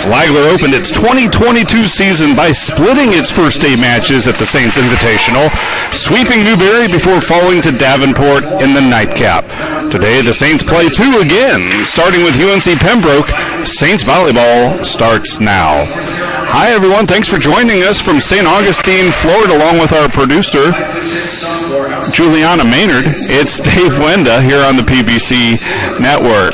Flagler opened its 2022 season by splitting its first day matches at the Saints Invitational, sweeping Newberry before falling to Davenport in the nightcap. Today, the Saints play two again, starting with UNC Pembroke. Saints volleyball starts now. Hi, everyone. Thanks for joining us from St. Augustine, Florida, along with our producer, Juliana Maynard. It's Dave Wenda here on the PBC Network.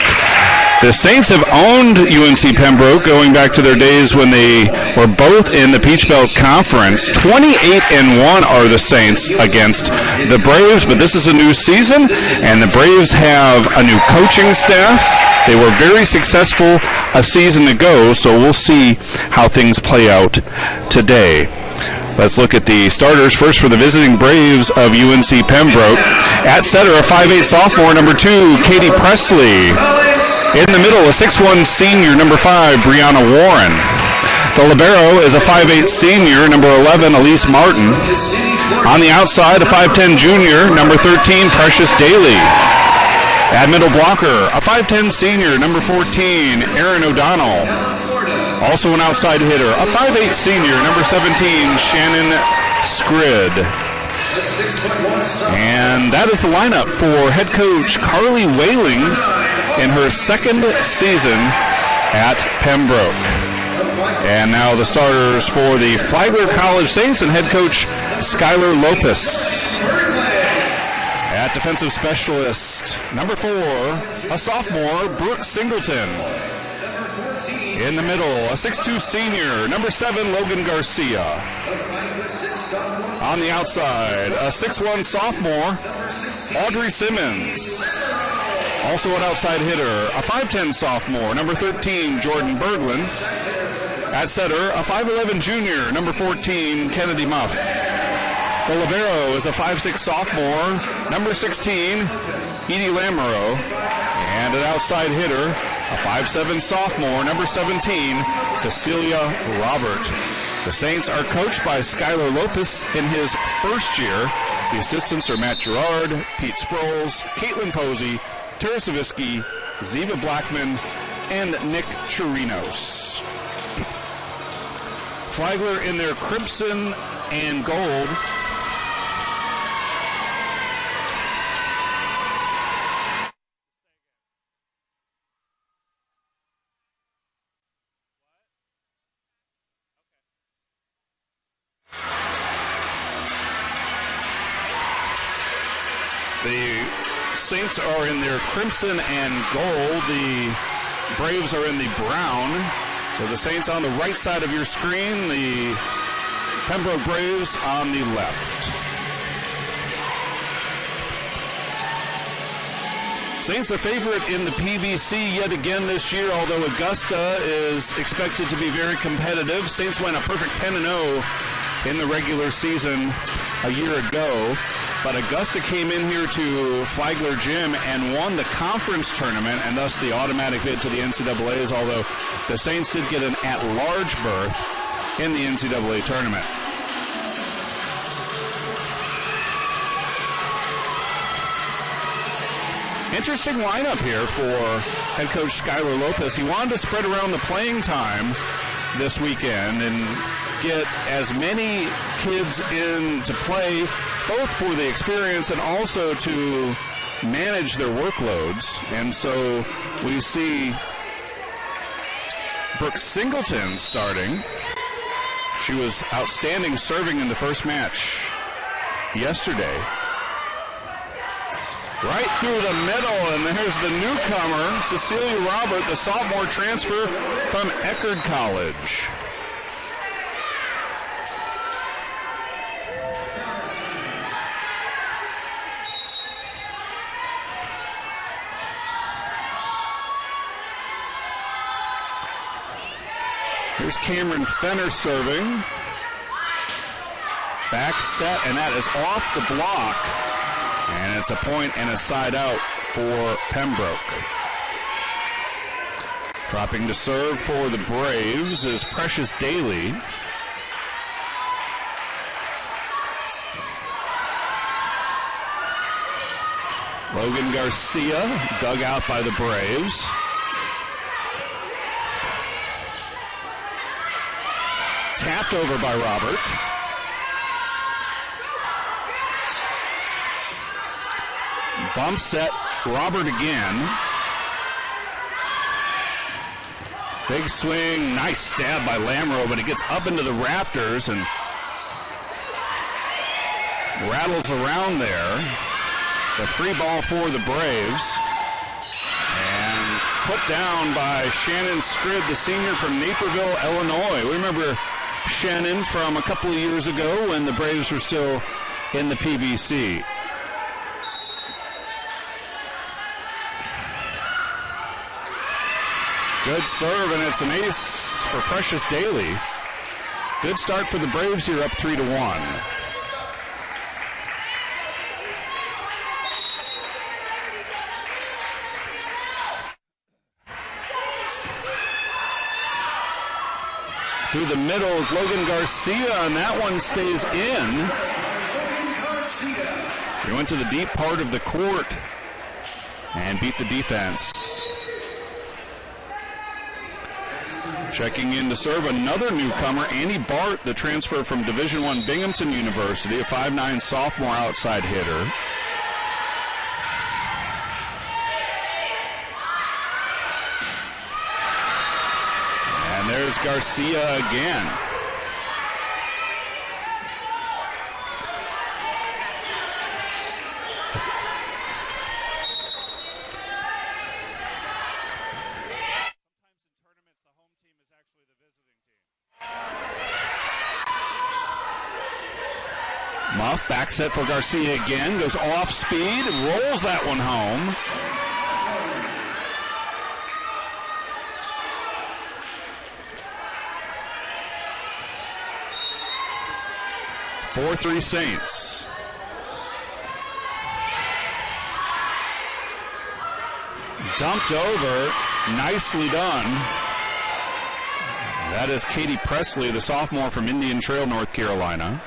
The Saints have owned UNC Pembroke going back to their days when they were both in the Peach Belt Conference. 28-1 are the Saints against the Braves, but this is a new season, and the Braves have a new coaching staff. They were very successful a season ago, so we'll see how things play out today. Let's look at the starters. First for the visiting Braves of UNC Pembroke. At setter, a 5'8 sophomore, number 2, Katie Presley. In the middle, a 6'1 senior, number 5, Brianna Warren. The libero is a 5'8 senior, number 11, Elise Martin. On the outside, a 5'10 junior, number 13, Precious Daly. At middle blocker, a 5'10 senior, number 14, Erin O'Donnell. Also an outside hitter, a 5'8 senior, number 17, Shannon Scrid. And that is the lineup for head coach Carly Whaling in her second season at Pembroke. And now the starters for the Flagler College Saints and head coach Skylar Lopez. At defensive specialist, number 4, a sophomore, Brooke Singleton. In the middle, a 6'2 senior, number 7, Logan Garcia. On the outside, a 6'1 sophomore, Audrey Simmons. Also an outside hitter, a 5'10 sophomore, number 13, Jordan Berglund. At setter, a 5'11 junior, number 14, Kennedy Muff. The libero is a 5'6 sophomore, number 16, Edie Lamoureux. And an outside hitter, a 5'7 sophomore, number 17, Cecilia Robert. The Saints are coached by Skylar Lopez in his first year. The assistants are Matt Gerard, Pete Sproles, Caitlin Posey, Tara Savitsky, Ziva Blackman, and Nick Chirinos. Flagler in their crimson and gold. The Saints are in their crimson and gold. The Braves are in the brown. So the Saints on the right side of your screen, the Pembroke Braves on the left. Saints the favorite in the PBC yet again this year, although Augusta is expected to be very competitive. Saints went a perfect 10-0 in the regular season a year ago. But Augusta came in here to Flagler Gym and won the conference tournament and thus the automatic bid to the NCAAs, although the Saints did get an at-large berth in the NCAA tournament. Interesting lineup here for head coach Skylar Lopez. He wanted to spread around the playing time this weekend and get as many kids in to play, both for the experience and also to manage their workloads. And so we see Brooke Singleton starting. She was outstanding serving in the first match yesterday. Right through the middle, and there's the newcomer, Cecilia Robert, the sophomore transfer from Eckerd College. Here's Cameron Fenner serving. Back set, and that is off the block. And it's a point and a side out for Pembroke. Dropping to serve for the Braves is Precious Daly. Logan Garcia dug out by the Braves. Jumped over by Robert. Bump set, Robert again. Big swing, nice stab by Lamro, but it gets up into the rafters and rattles around there. It's a free ball for the Braves. And put down by Shannon Scrid, the senior from Naperville, Illinois. We remember Shannon from a couple of years ago when the Braves were still in the PBC. Good serve, and it's an ace for Precious Daly. Good start for the Braves here, up 3-1. Through the middle is Logan Garcia, and that one stays in. He went to the deep part of the court and beat the defense. Checking in to serve another newcomer, Annie Bart, the transfer from Division I Binghamton University, a 5'9" sophomore outside hitter. And there's Garcia again. Muff, back set for Garcia again, goes off speed, rolls that one home. (4-3) Saints. Dumped over, nicely done. That is Katie Presley, the sophomore from Indian Trail, North Carolina.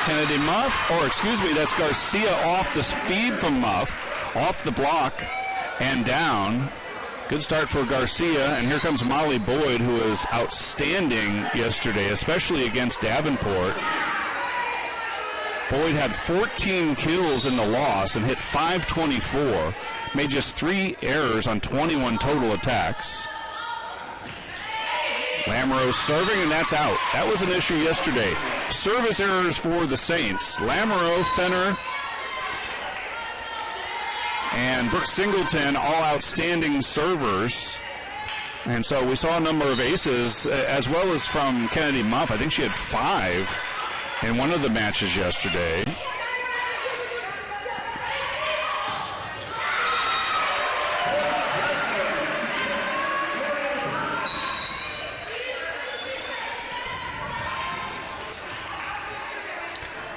Kennedy Muff, or excuse me, that's Garcia off the feed from Muff, off the block and down. Good start for Garcia, and here comes Molly Boyd, who was outstanding yesterday, especially against Davenport. Boyd had 14 kills in the loss and hit .524, made just 3 errors on 21 total attacks. Lamro serving, and that's out. That was an issue yesterday. Service errors for the Saints. Lamro, Fenner, and Brooke Singleton, all outstanding servers. And so we saw a number of aces, as well as from Kennedy Muff. I think she had 5 in one of the matches yesterday.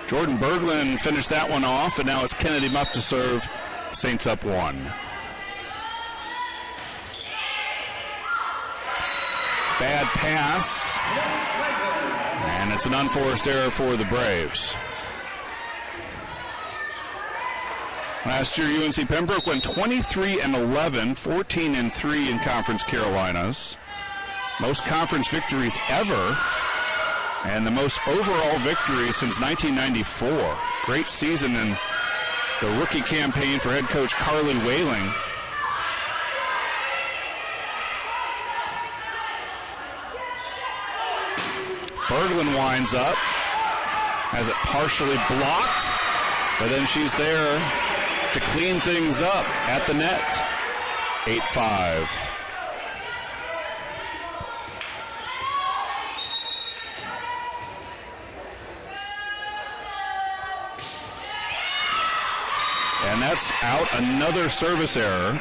Jordan Berglund finished that one off, and now it's Kennedy Muff to serve. Saints up 1. Bad pass, and it's an unforced error for the Braves. Last year, UNC Pembroke went 23-11, 14-3 in Conference Carolinas. Most conference victories ever, and the most overall victories since 1994. Great season in the rookie campaign for head coach Carly Whaling. Berglund winds up, has it partially blocked, but then she's there to clean things up at the net. 8-5. And that's out, another service error.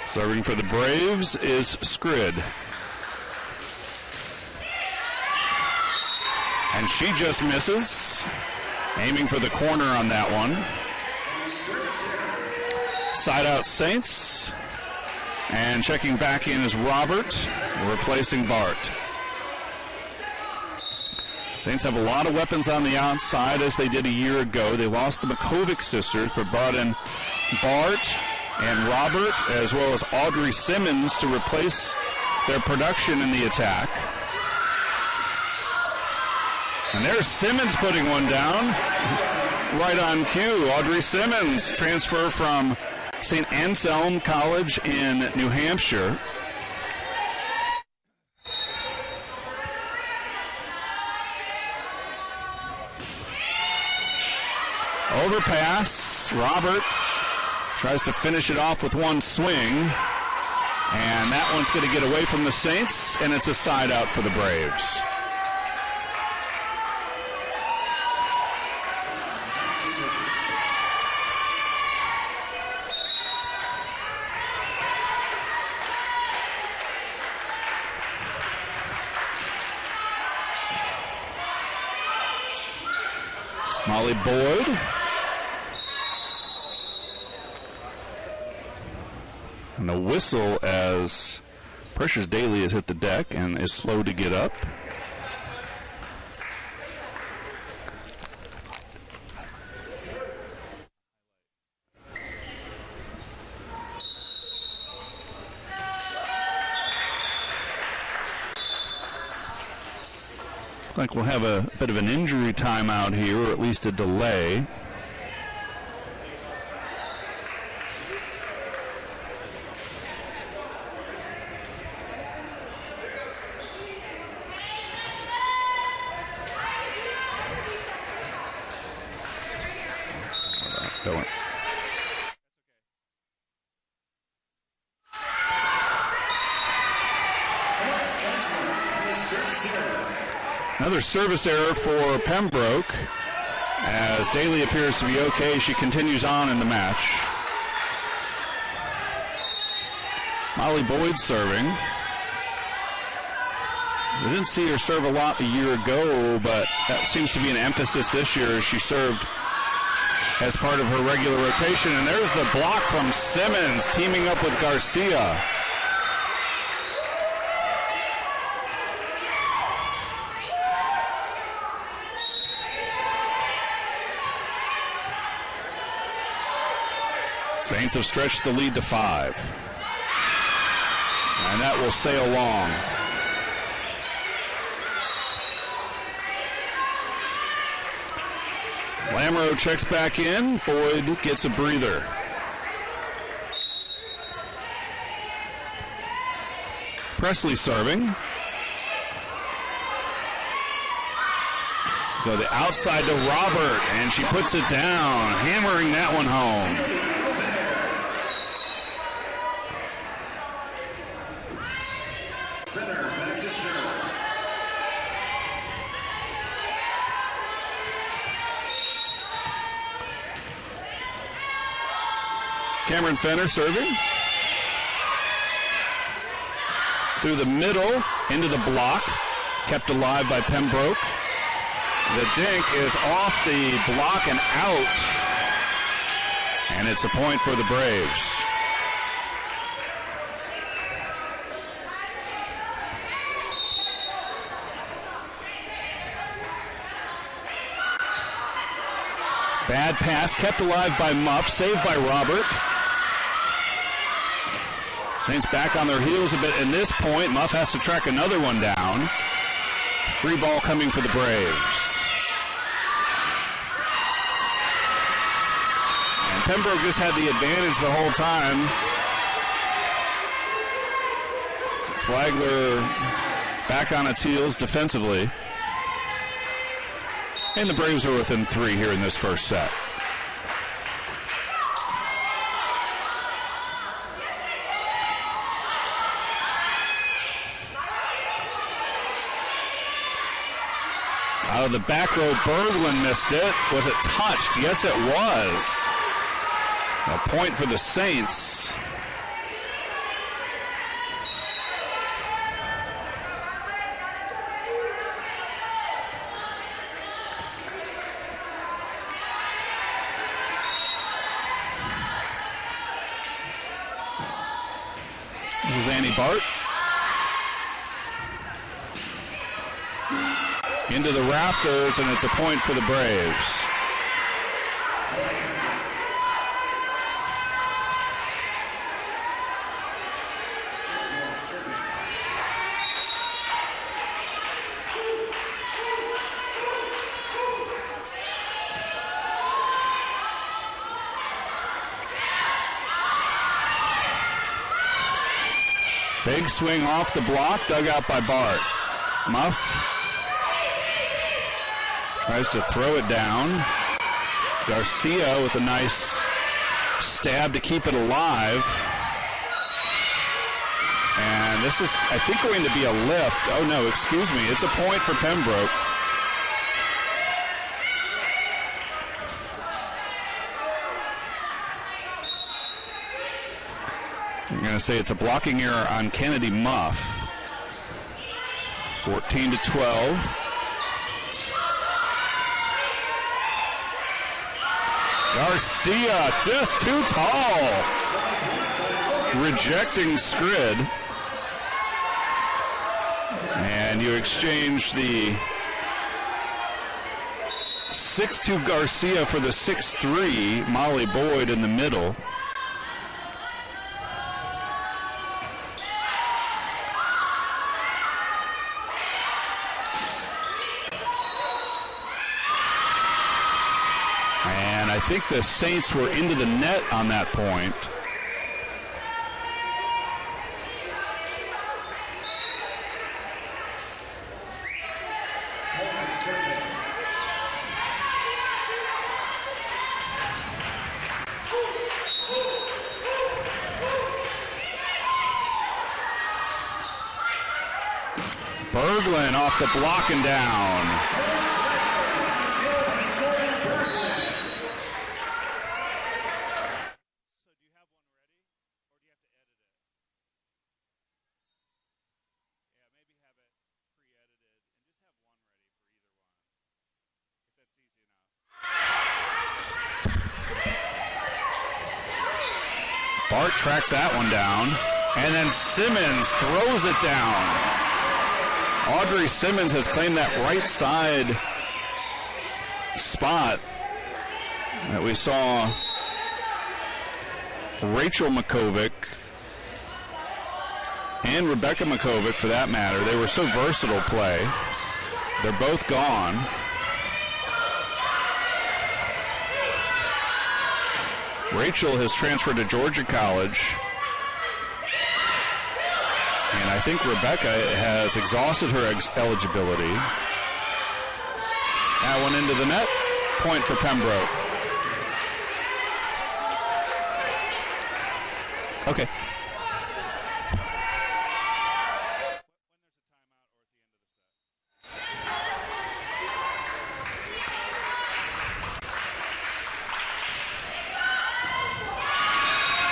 Serving for the Braves is Scrid. And she just misses. Aiming for the corner on that one. Side out Saints. And checking back in is Robert, replacing Bart. Saints have a lot of weapons on the outside as they did a year ago. They lost the Makovic sisters, but brought in Bart and Robert, as well as Audrey Simmons to replace their production in the attack. And there's Simmons putting one down. Right on cue. Audrey Simmons, transfer from St. Anselm College in New Hampshire. Overpass. Robert tries to finish it off with one swing. And that one's going to get away from the Saints, and it's a side out for the Braves. Molly Boyd. And a whistle as Precious Daly has hit the deck and is slow to get up. Looks like we'll have a bit of an injury timeout here, or at least a delay. Another service error for Pembroke as Daly appears to be okay. She continues on in the match. Molly Boyd serving. We didn't see her serve a lot a year ago, but that seems to be an emphasis this year as she served as part of her regular rotation. And there's the block from Simmons teaming up with Garcia. Saints have stretched the lead to 5. And that will sail long. Lamro checks back in. Boyd gets a breather. Presley serving. Go the outside to Robert, and she puts it down, hammering that one home. Cameron Fenner serving. Through the middle, into the block. Kept alive by Pembroke. The dink is off the block and out. And it's a point for the Braves. Bad pass, kept alive by Muff, saved by Robert. Saints back on their heels a bit in this point. Muff has to track another one down. Free ball coming for the Braves. And Pembroke just had the advantage the whole time. Flagler back on its heels defensively. And the Braves are within 3 here in this first set. Out of the back row, Berglund missed it. Was it touched? Yes, it was. A point for the Saints. is Annie Bart. Into the rafters, and it's a point for the Braves. Big swing off the block, dug out by Bart. Muff tries to throw it down. Garcia with a nice stab to keep it alive. And this is, I think, going to be a lift. Oh, no, excuse me. It's a point for Pembroke. I'm going to say it's a blocking error on Kennedy Muff. 14-12. Garcia just too tall. Rejecting Scrid. And you exchange the 6'2" Garcia for the 6'3" Molly Boyd in the middle. I think the Saints were into the net on that point. Berglund off the block and down. Bart tracks that one down, and then Simmons throws it down. Audrey Simmons has claimed that right side spot that we saw Rachel Makovic and Rebecca Makovic, for that matter. They were so versatile play. They're both gone. Rachel has transferred to Georgia College, and I think Rebecca has exhausted her eligibility. That one into the net, point for Pembroke. Okay.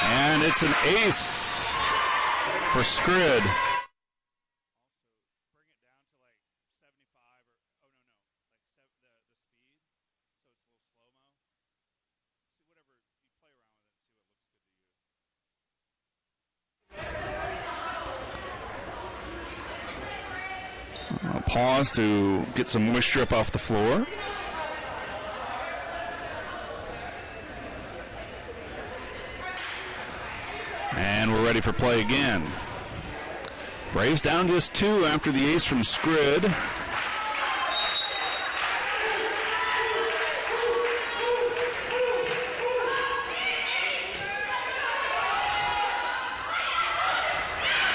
And it's an ace for Scrid. Bring it down to like 75 or, oh no, like the speed, so it's a little slow-mo. See whatever, you play around with it and see what looks good to you. I'll pause to get some moisture up off the floor. And we're ready for play again. Braves down just 2 after the ace from Scrid.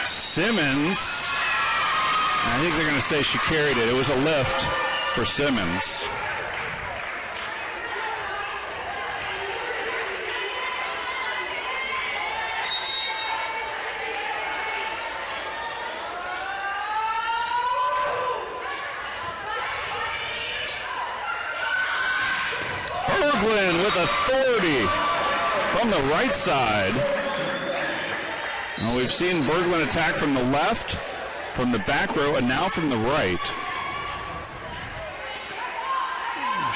Simmons, I think they're going to say she carried it. It was a lift for Simmons. With authority from the right side. Well, we've seen Berglund attack from the left, from the back row, and now from the right.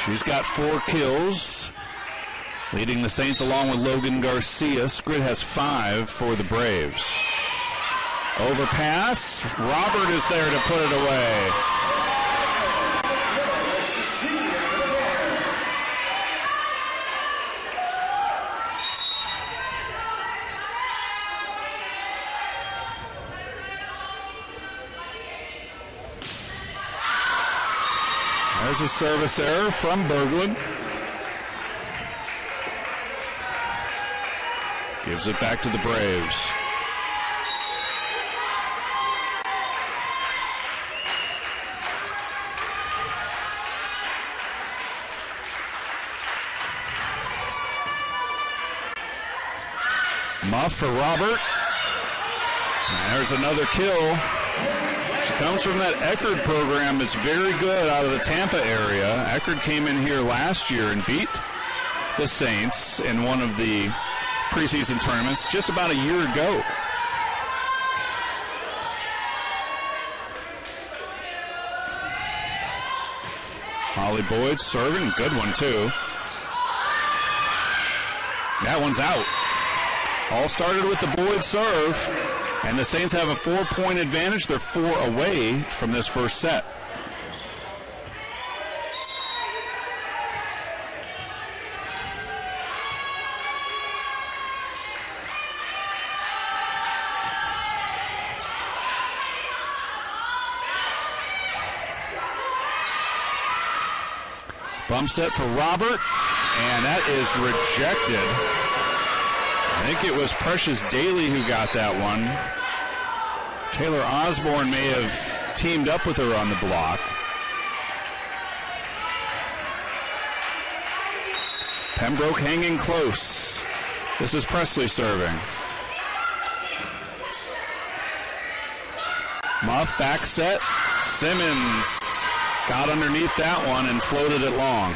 She's got 4 kills, leading the Saints along with Logan Garcia. Scrid has 5 for the Braves. Overpass. Robert is there to put it away. There's a service error from Berglund. Gives it back to the Braves. Muff for Robert. And there's another kill. She comes from that Eckerd program. It's very good out of the Tampa area. Eckerd came in here last year and beat the Saints in one of the preseason tournaments just about a year ago. Molly Boyd serving, good one too. That one's out. All started with the Boyd serve, and the Saints have a 4-point advantage. They're 4 away from this first set. Bump set for Robert, and that is rejected. I think it was Precious Daly who got that one. Taylor Osborne may have teamed up with her on the block. Pembroke hanging close. This is Presley serving. Muff back set. Simmons got underneath that one and floated it long.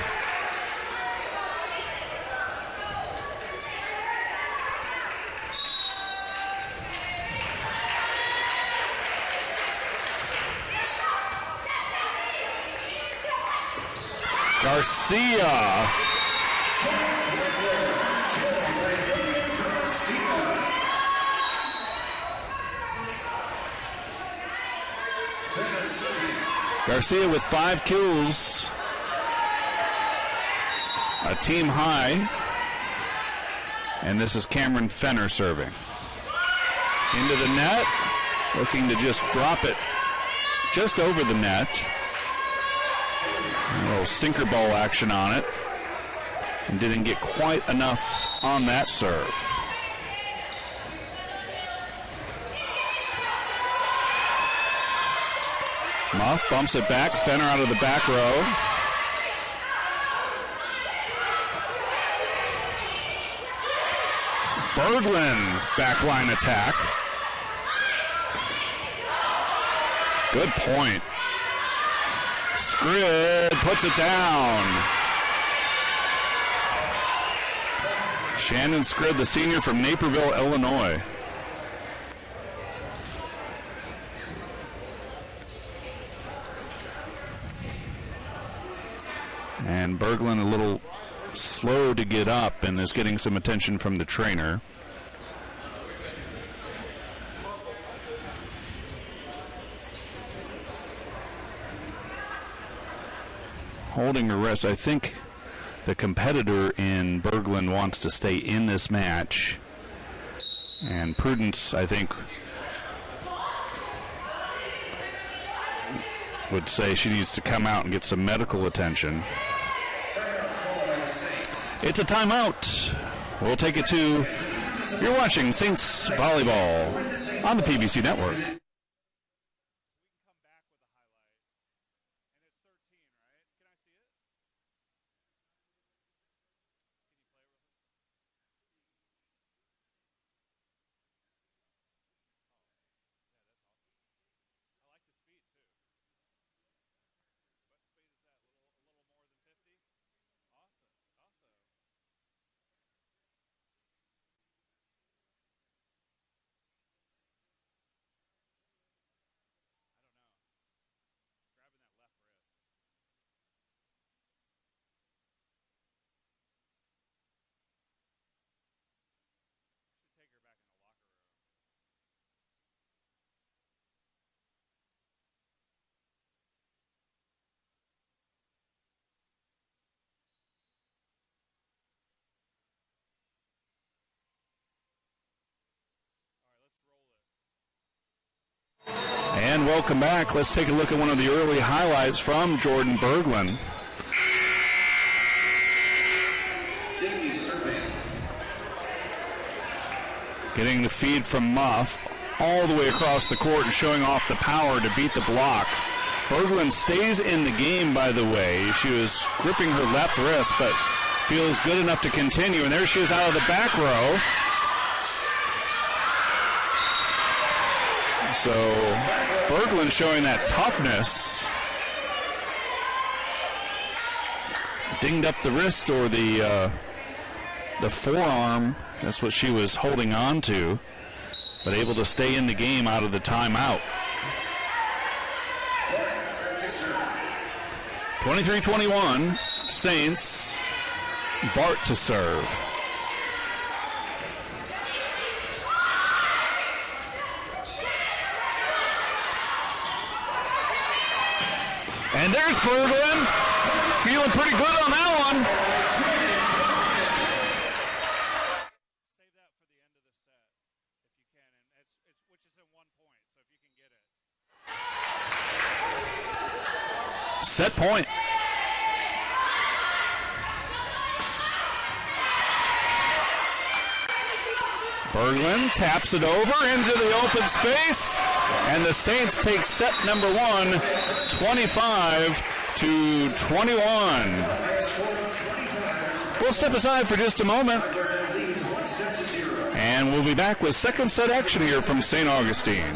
Garcia. Garcia with 5 kills. A team high. And this is Cameron Fenner serving. Into the net. Looking to just drop it just over the net. A little sinker ball action on it. And didn't get quite enough on that serve. Muff bumps it back. Fenner out of the back row. Berglund backline attack. Good point. Scrid puts it down. Shannon Scrid, the senior from Naperville, Illinois. And Berglund a little slow to get up and is getting some attention from the trainer. Holding her rest. I think the competitor in Berglund wants to stay in this match. And Prudence, I think, would say she needs to come out and get some medical attention. It's a timeout. We'll take it to, you're watching Saints Volleyball on the PBC Network. And welcome back. Let's take a look at one of the early highlights from Jordan Berglund. Getting the feed from Muff all the way across the court and showing off the power to beat the block. Berglund stays in the game, by the way. She was gripping her left wrist, but feels good enough to continue. And there she is out of the back row. So Berglund showing that toughness. Dinged up the wrist or the forearm. That's what she was holding on to, but able to stay in the game out of the timeout. 23-21, Saints. Bart to serve. And there's Berglund, feeling pretty good on that one. Save that for the end of the set, if you can, and it's which is in 1 point, so if you can get it. Set point. Berglund taps it over into the open space, and the Saints take set number 1, 25-21. We'll step aside for just a moment, and we'll be back with second set action here from St. Augustine.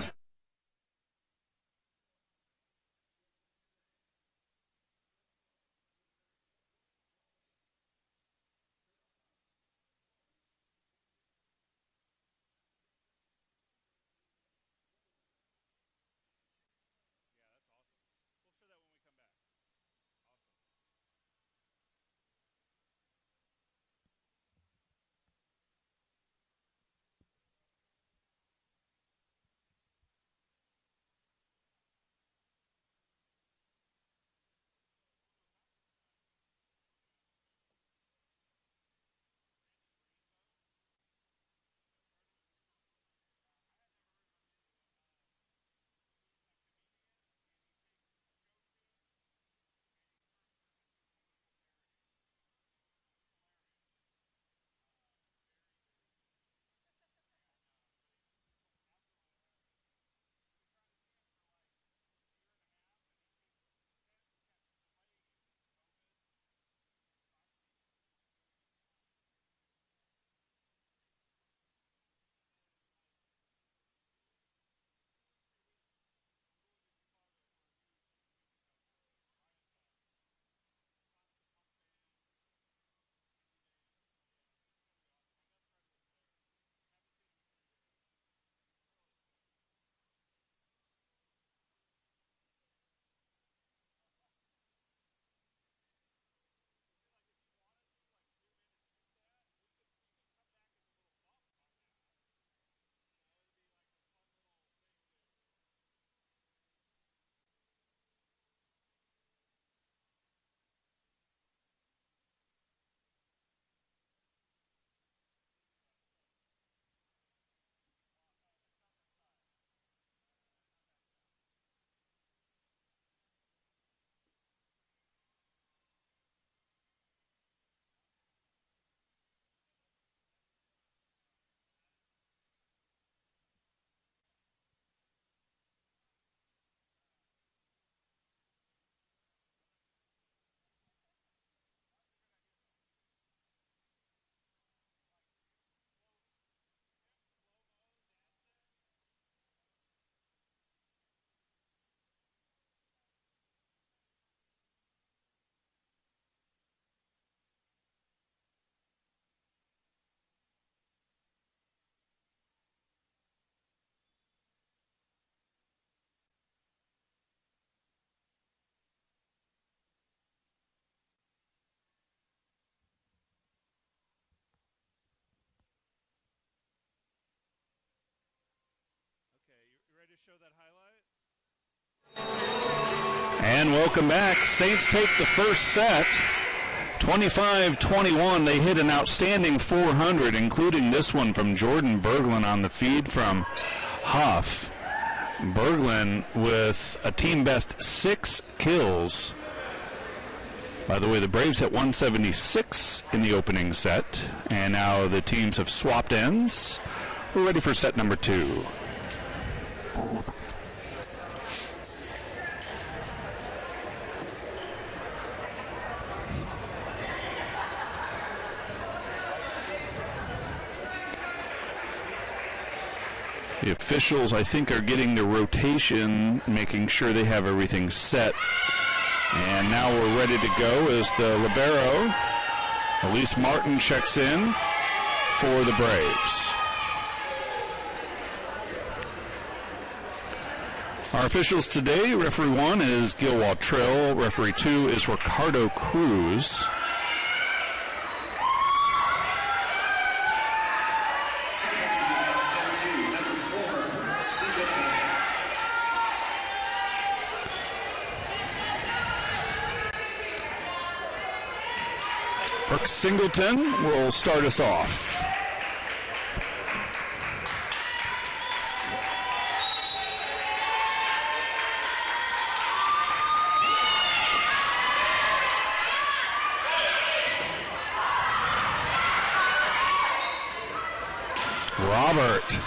Ready to show that highlight? And welcome back. Saints take the first set, 25-21. They hit an outstanding 400, including this one from Jordan Berglund on the feed from Huff. Berglund with a team best 6 kills. By the way, the Braves hit 176 in the opening set, and now the teams have swapped ends. We're ready for set number 2. The officials, I think, are getting the rotation, making sure they have everything set. And now we're ready to go as the libero, Elise Martin, checks in for the Braves. Our officials today, referee 1 is Gil Waltrell, referee 2 is Ricardo Cruz. Brooke Singleton will start us off. Robert.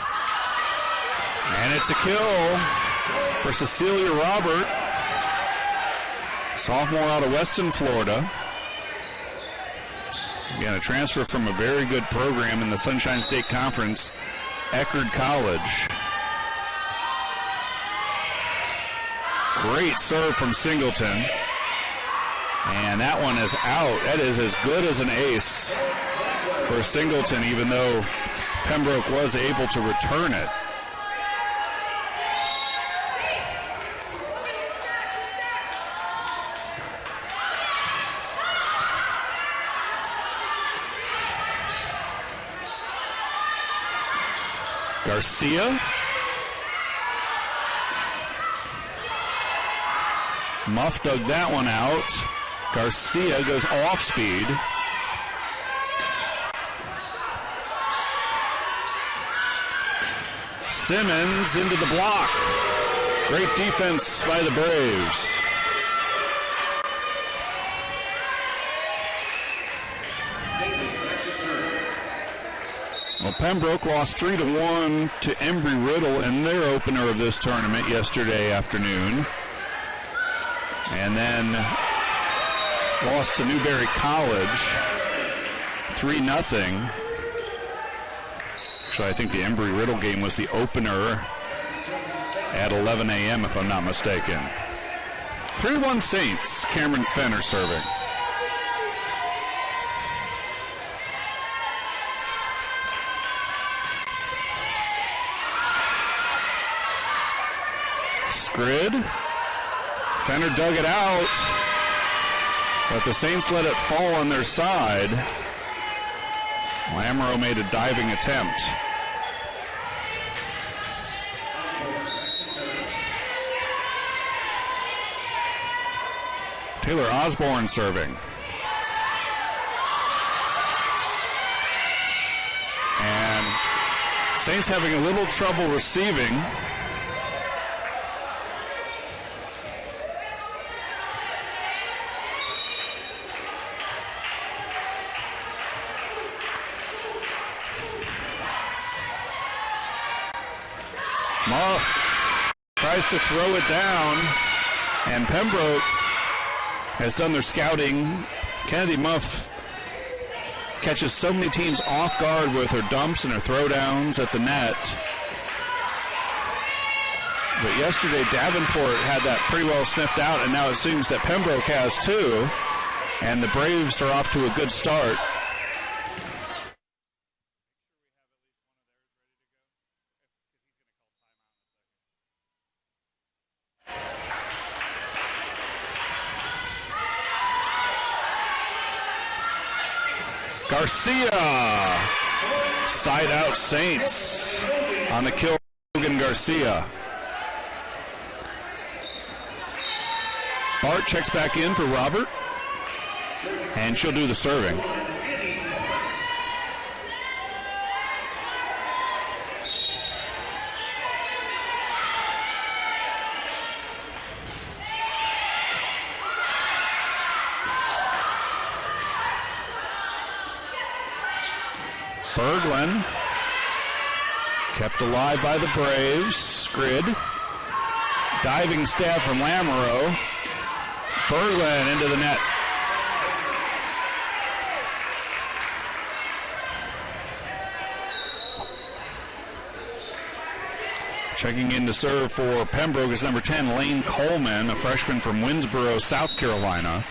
And it's a kill for Cecilia Robert, sophomore out of Weston, Florida. Again, a transfer from a very good program in the Sunshine State Conference, Eckerd College. Great serve from Singleton. And that one is out. That is as good as an ace for Singleton, even though Pembroke was able to return it. Garcia. Muff dug that one out. Garcia goes off speed. Simmons into the block. Great defense by the Braves. Well, Pembroke lost 3-1 to Embry-Riddle in their opener of this tournament yesterday afternoon. And then lost to Newberry College 3-0. Actually, I think the Embry-Riddle game was the opener at 11 a.m. if I'm not mistaken. 3-1 Saints. Cameron Fenner serving. Grid. Fenner dug it out, but the Saints let it fall on their side. Lamoureux made a diving attempt. Taylor Osborne serving. And Saints having a little trouble receiving. Muff tries to throw it down, and Pembroke has done their scouting. Kennedy Muff catches so many teams off guard with her dumps and her throwdowns at the net. But yesterday, Davenport had that pretty well sniffed out, and now it seems that Pembroke has too, and the Braves are off to a good start. Garcia, side out Saints on the kill. Logan Garcia. Bart checks back in for Robert, and she'll do the serving. Berglund kept alive by the Braves. Skrid. Diving stab from Lamoureux. Berglund into the net. Checking in to serve for Pembroke is number 10, Lane Coleman, a freshman from Winsboro, South Carolina.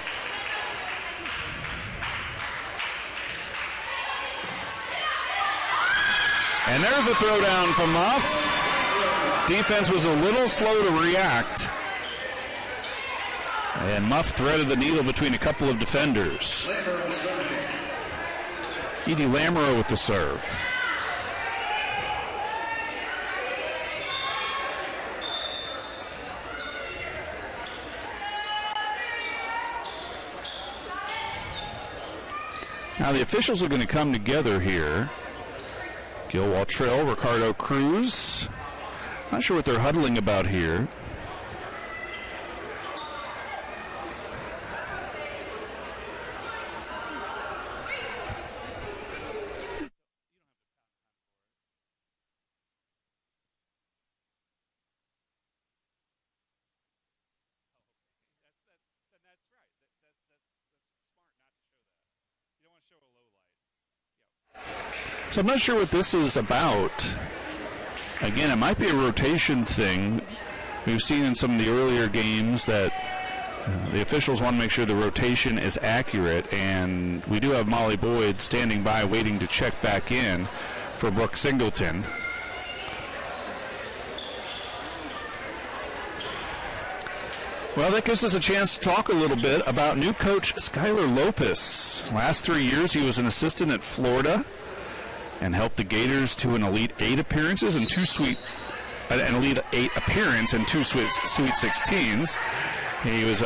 And there's a throwdown from Muff. Defense was a little slow to react. And Muff threaded the needle between a couple of defenders. Edie Lamoureux with the serve. Now the officials are going to come together here. Gil Waltrell, Ricardo Cruz. Not sure what they're huddling about here. So I'm not sure what this is about. Again, it might be a rotation thing. We've seen in some of the earlier games that the officials want to make sure the rotation is accurate, and we do have Molly Boyd standing by waiting to check back in for Brooke Singleton. Well, that gives us a chance to talk a little bit about new coach Skylar Lopez. Last 3 years he was an assistant at Florida and helped the Gators to an Elite 8 appearances and Sweet 16s. He was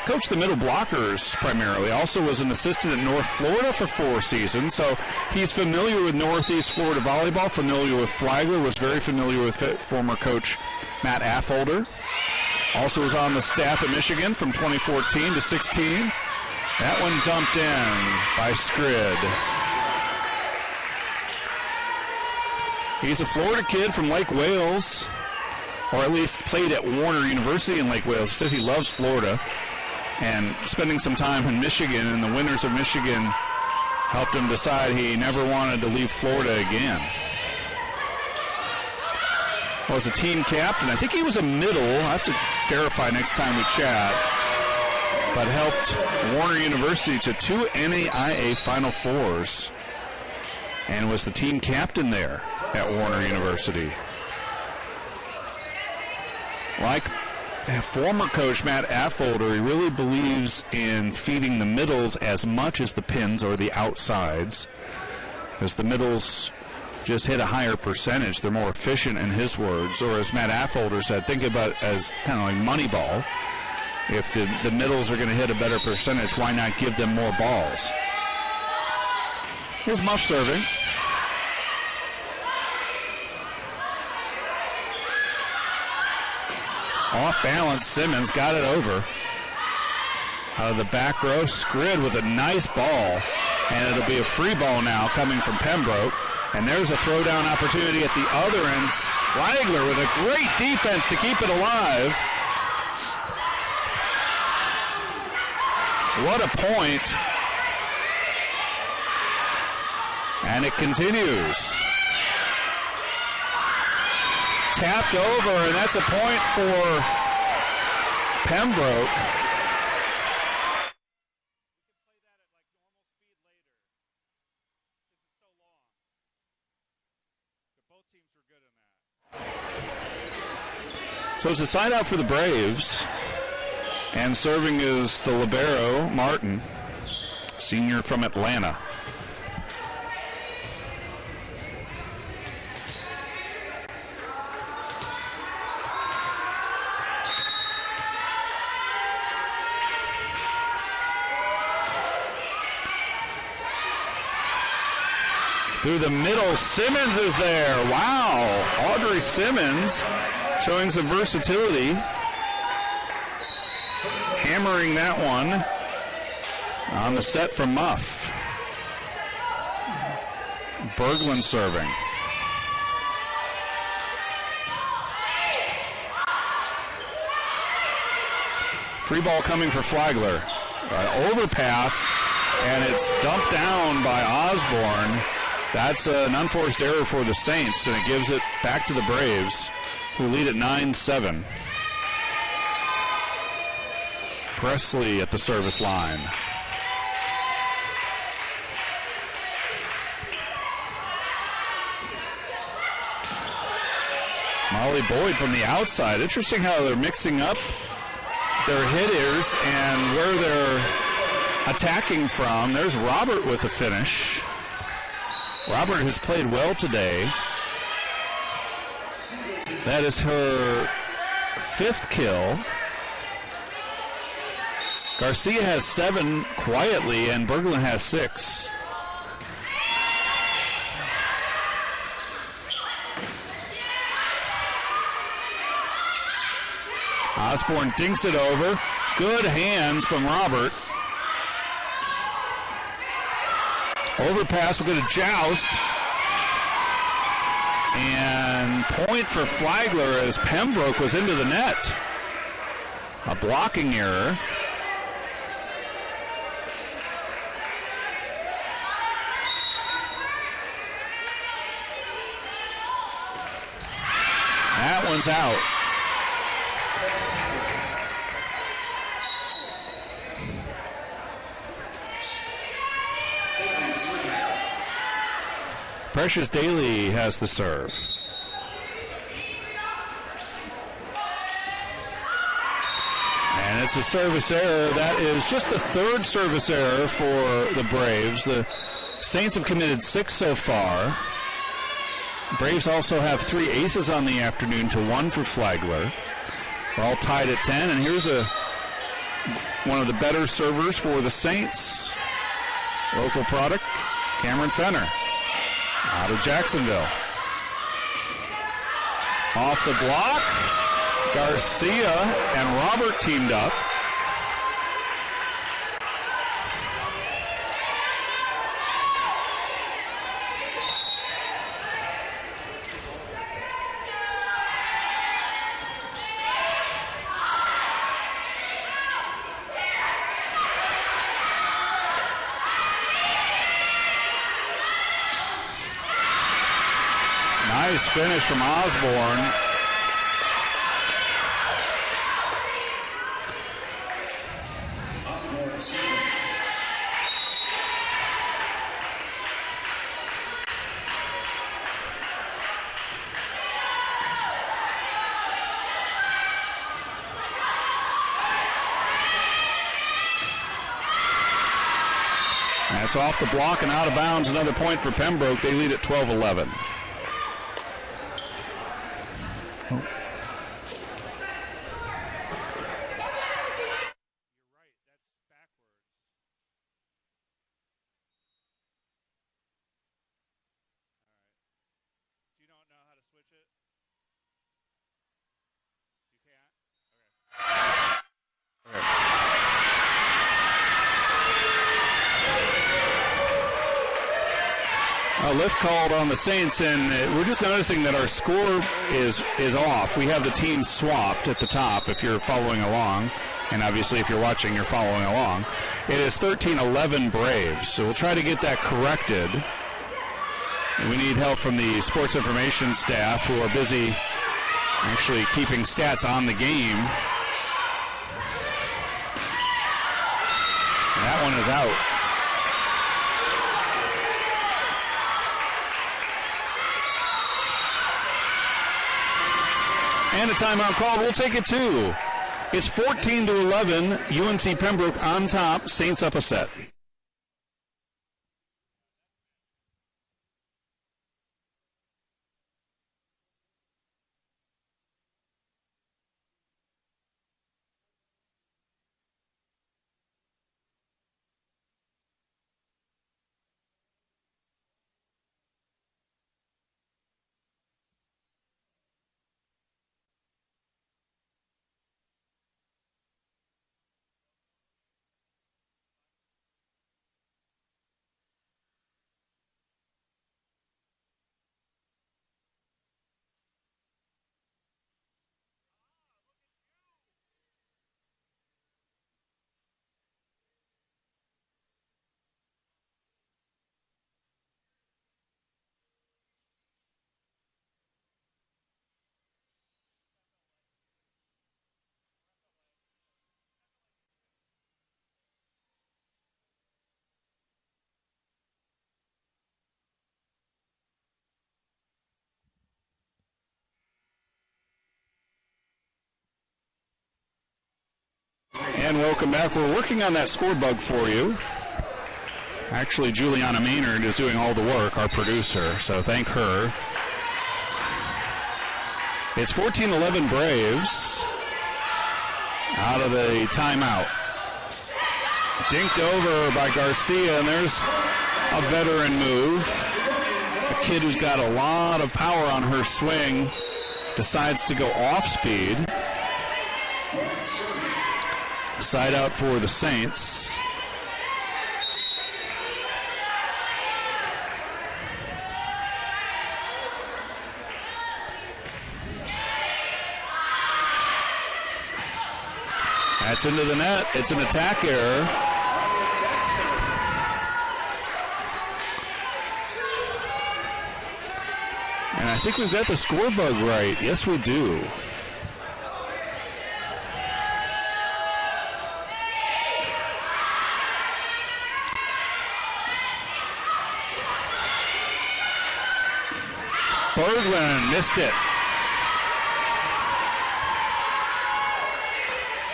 coached the middle blockers primarily. Also was an assistant at North Florida for 4 seasons. So he's familiar with Northeast Florida volleyball, familiar with Flagler, was very familiar with former coach Matt Affolter. Also was on the staff at Michigan from 2014 to 16. That one dumped in by Skrid. He's a Florida kid from Lake Wales, or at least played at Warner University in Lake Wales. Says he loves Florida, and spending some time in Michigan and the winters of Michigan helped him decide he never wanted to leave Florida again. Was a team captain. I think he was a middle. I have to verify next time we chat. But helped Warner University to 2 NAIA Final Fours and was the team captain there at Warner University. Like former coach Matt Affolter, he really believes in feeding the middles as much as the pins or the outsides, because the middles just hit a higher percentage. They're more efficient, in his words. Or as Matt Affolter said, think about it as kind of like Moneyball. If the middles are going to hit a better percentage, why not give them more balls? Here's Muff serving. Off balance, Simmons got it over. Out of the back row, Skrid with a nice ball. And it'll be a free ball now coming from Pembroke. And there's a throwdown opportunity at the other end. Flagler with a great defense to keep it alive. What a point. And it continues. Tapped over, and that's a point for Pembroke. So it's a side out for the Braves, and serving is the libero, Martin, senior from Atlanta. Through the middle, Simmons is there. Wow, Audrey Simmons showing some versatility. Hammering that one on the set from Muff. Berglund serving. Free ball coming for Flagler. Overpass, and it's dumped down by Osborne. That's an unforced error for the Saints, and it gives it back to the Braves, who lead at 9-7. Presley at the service line. Molly Boyd from the outside. Interesting how they're mixing up their hitters and where they're attacking from. There's Robert with a finish. Robert has played well today. That is her 5th kill. Garcia has 7 quietly, and Berglund has 6. Osborne dinks it over. Good hands from Robert. Overpass will get a joust. And point for Flagler as Pembroke was into the net. A blocking error. That one's out. Precious Daly has the serve. And it's a service error. That is just the 3rd service error for the Braves. The Saints have committed 6 so far. Braves also have 3 aces on the afternoon to 1 for Flagler. We're all tied at 10, and here's one of the better servers for the Saints. Local product, Cameron Fenner, out of Jacksonville. Off the block, Garcia and Robert teamed up. Nice finish from Osborne. That's off the block and out of bounds. Another point for Pembroke. They lead at 12-11. A lift called on the Saints, and we're just noticing that our score is off. We have the teams swapped at the top if you're following along, and obviously if you're watching, you're following along. It is 13-11 Braves, so we'll try to get that corrected. We need help from the sports information staff who are busy actually keeping stats on the game. And that one is out. And a timeout call. We'll take it too. It's 14-11. UNC Pembroke on top. Saints up a set. And welcome back. We're working on that score bug for you. Actually, Juliana Maynard is doing all the work, our producer, so thank her. It's 14-11 Braves out of the timeout. Dinked over by Garcia, and there's a veteran move. A kid who's got a lot of power on her swing decides to go off speed. Side out for the Saints. That's into the net. It's an attack error. And I think we've got the score bug right. Yes, we do. Berglund missed it.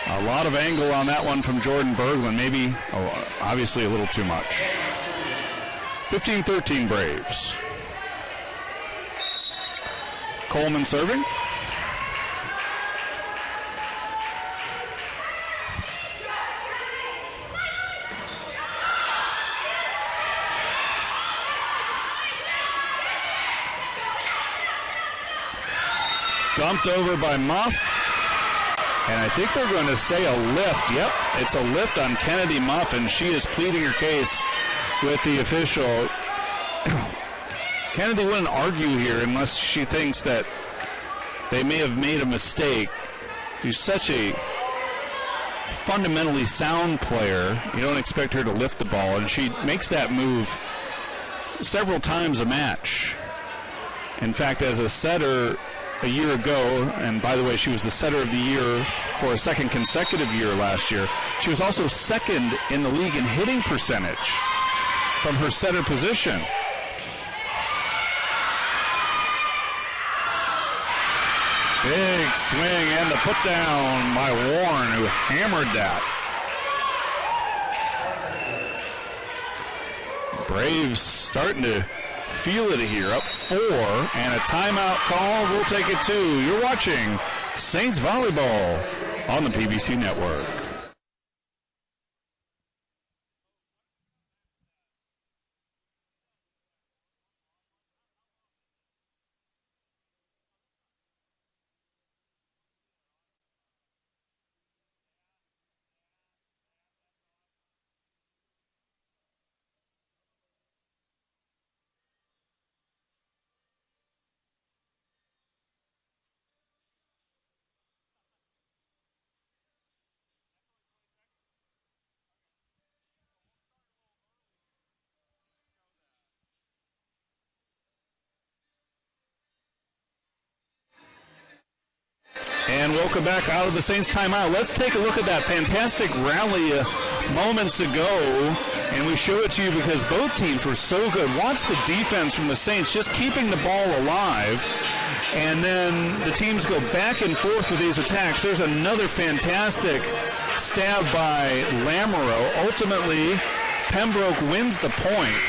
A lot of angle on that one from Jordan Berglund. Maybe, obviously a little too much. 15-13 Braves. Coleman serving. Dumped over by Muff. And I think they're going to say a lift. Yep, it's a lift on Kennedy Muff, and she is pleading her case with the official. Kennedy wouldn't argue here unless she thinks that they may have made a mistake. She's such a fundamentally sound player. You don't expect her to lift the ball, and she makes that move several times a match. In fact, as a setter a year ago, and by the way, she was the setter of the year for a second consecutive year last year. She was also second in the league in hitting percentage from her setter position. Big swing and the put down by Warren, who hammered that. Braves starting to feel it here, up 4, and a timeout call. We'll take it 2. You're watching Saints Volleyball on the PBC Network. And welcome back out of the Saints timeout. Let's take a look at that fantastic rally moments ago. And we show it to you because both teams were so good. Watch the defense from the Saints just keeping the ball alive. And then the teams go back and forth with these attacks. There's another fantastic stab by Lamoureux. Ultimately, Pembroke wins the point.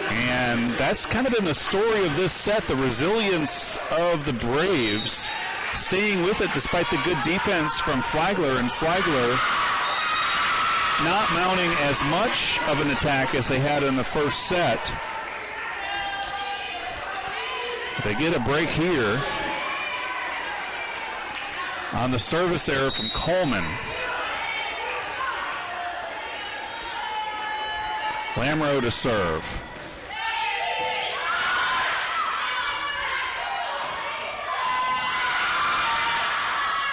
And that's kind of been the story of this set, the resilience of the Braves, staying with it despite the good defense from Flagler, and Flagler not mounting as much of an attack as they had in the first set. They get a break here on the service error from Coleman. Lamoureux to serve.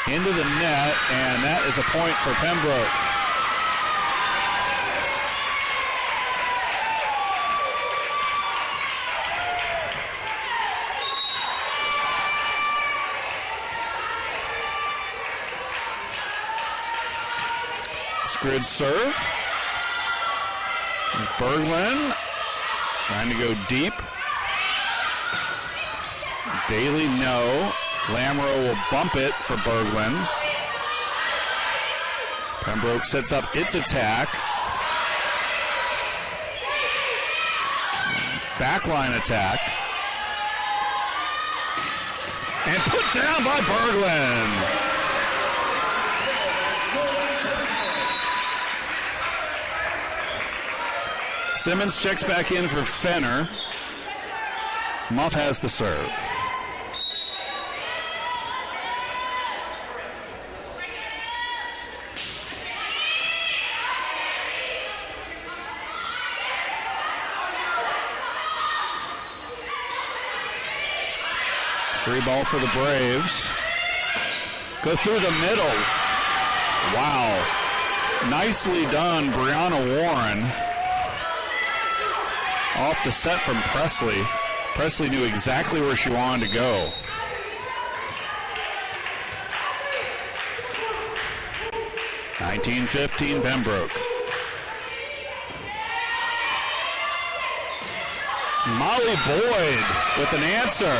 Into the net, and that is a point for Pembroke. Grid serve. Berglund trying to go deep. Daly, no. Lamoureux will bump it for Berglund. Pembroke sets up its attack. Backline attack. And put down by Berglund. Simmons checks back in for Fenner. Muff has the serve. Free ball for the Braves. Go through the middle. Wow. Nicely done, Brianna Warren. Off the set from Presley. Presley knew exactly where she wanted to go. (19-15) Pembroke. Molly Boyd with an answer.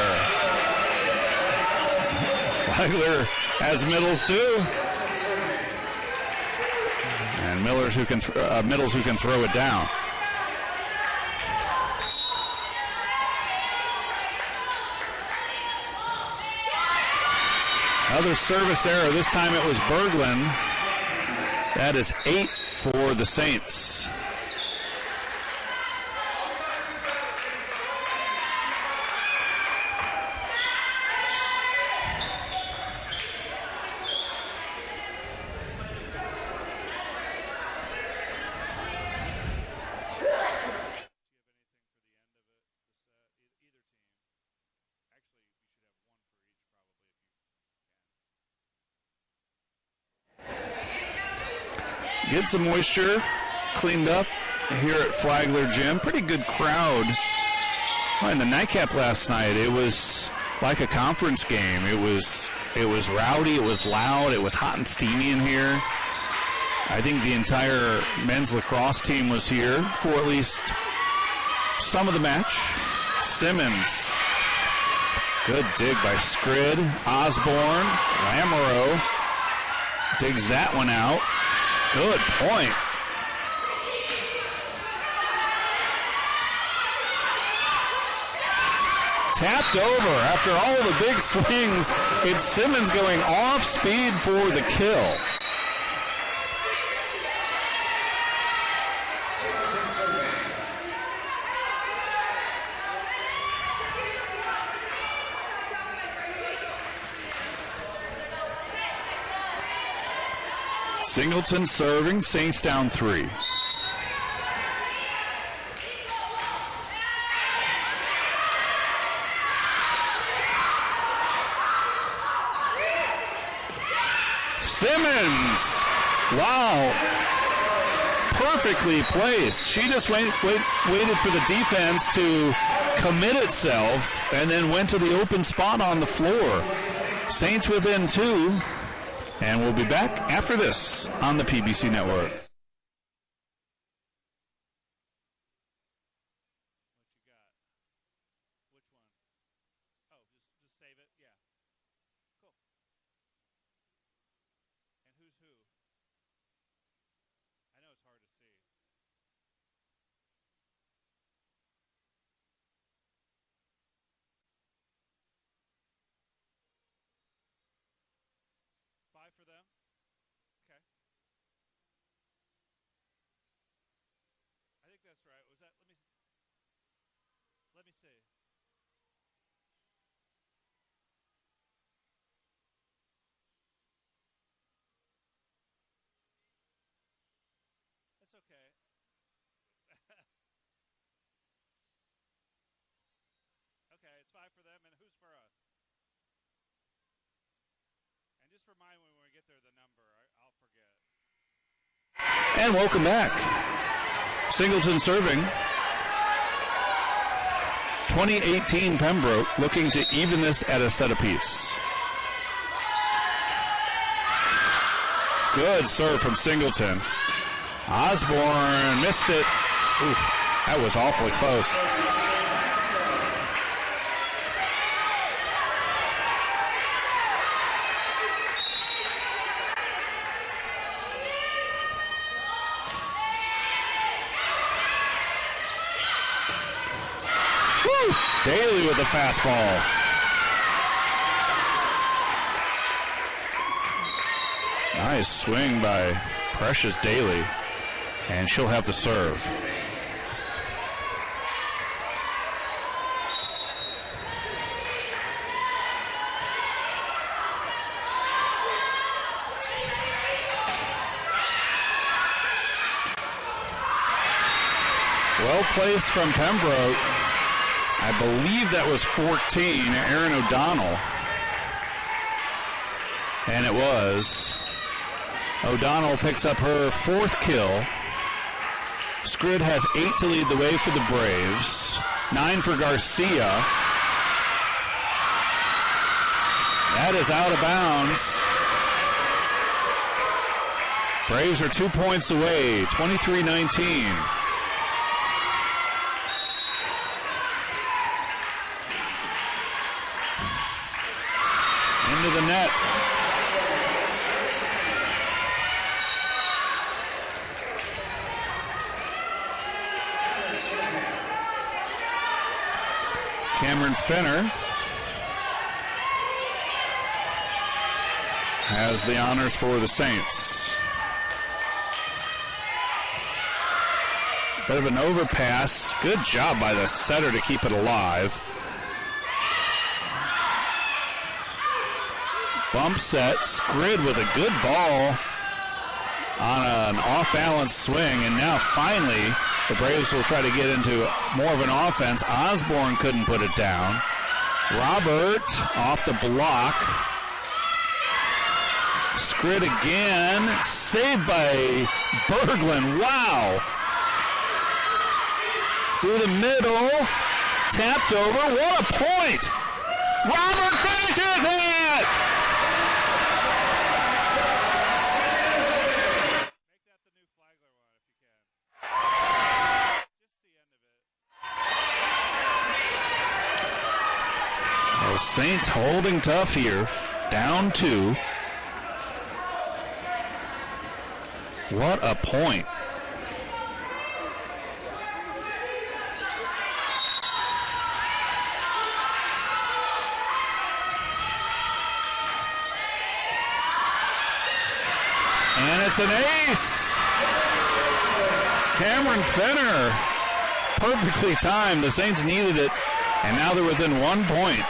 Flagler has middles too. And Middles who can throw it down. Another service error. This time it was Berglund. That is 8 for the Saints. Get some moisture cleaned up here at Flagler Gym. Pretty good crowd. Well, in the nightcap last night, it was like a conference game. It was rowdy, it was loud, it was hot and steamy in here. I think the entire men's lacrosse team was here for at least some of the match. Simmons. Good dig by Scrid. Osborne. Lamoureux digs that one out. Good point. Tapped over after all the big swings. It's Simmons going off speed for the kill. Singleton serving, Saints down 3. Simmons! Wow. Perfectly placed. She just waited for the defense to commit itself and then went to the open spot on the floor. Saints within 2. And we'll be back after this on the PBC Network. What you got? Which one? Oh, just save it? Yeah. Cool. And who's who? I know it's hard to see. For them? Okay. I think that's right. Was that, let me see. That's okay. Okay, it's 5 for them, and who's for us? And just remind me when we get there the number. I'll forget. And welcome back. Singleton serving. 2018 Pembroke looking to even this at a set apiece. Good serve from Singleton. Osborne missed it. Oof, that was awfully close. Daly with the fastball. Nice swing by Precious Daly, and she'll have the serve. Well placed from Pembroke. I believe that was 14, Erin O'Donnell. And it was. O'Donnell picks up her 4th kill. Skrid has 8 to lead the way for the Braves. 9 for Garcia. That is out of bounds. Braves are 2 points away, 23-19. Into the net. Cameron Fenner has the honors for the Saints. Bit of an overpass. Good job by the setter to keep it alive. Bump set. Skrid with a good ball on an off-balance swing, and now finally the Braves will try to get into more of an offense. Osborne couldn't put it down. Robert off the block. Skrid again. Saved by Berglund. Wow. Through the middle. Tapped over. What a point. Robert finishes it. Make that the new Flagler one if you can. Just the end of it. Well, Saints holding tough here. Down 2. What a point. And it's an ace. Cameron Fenner. Perfectly timed. The Saints needed it. And now they're within 1 point.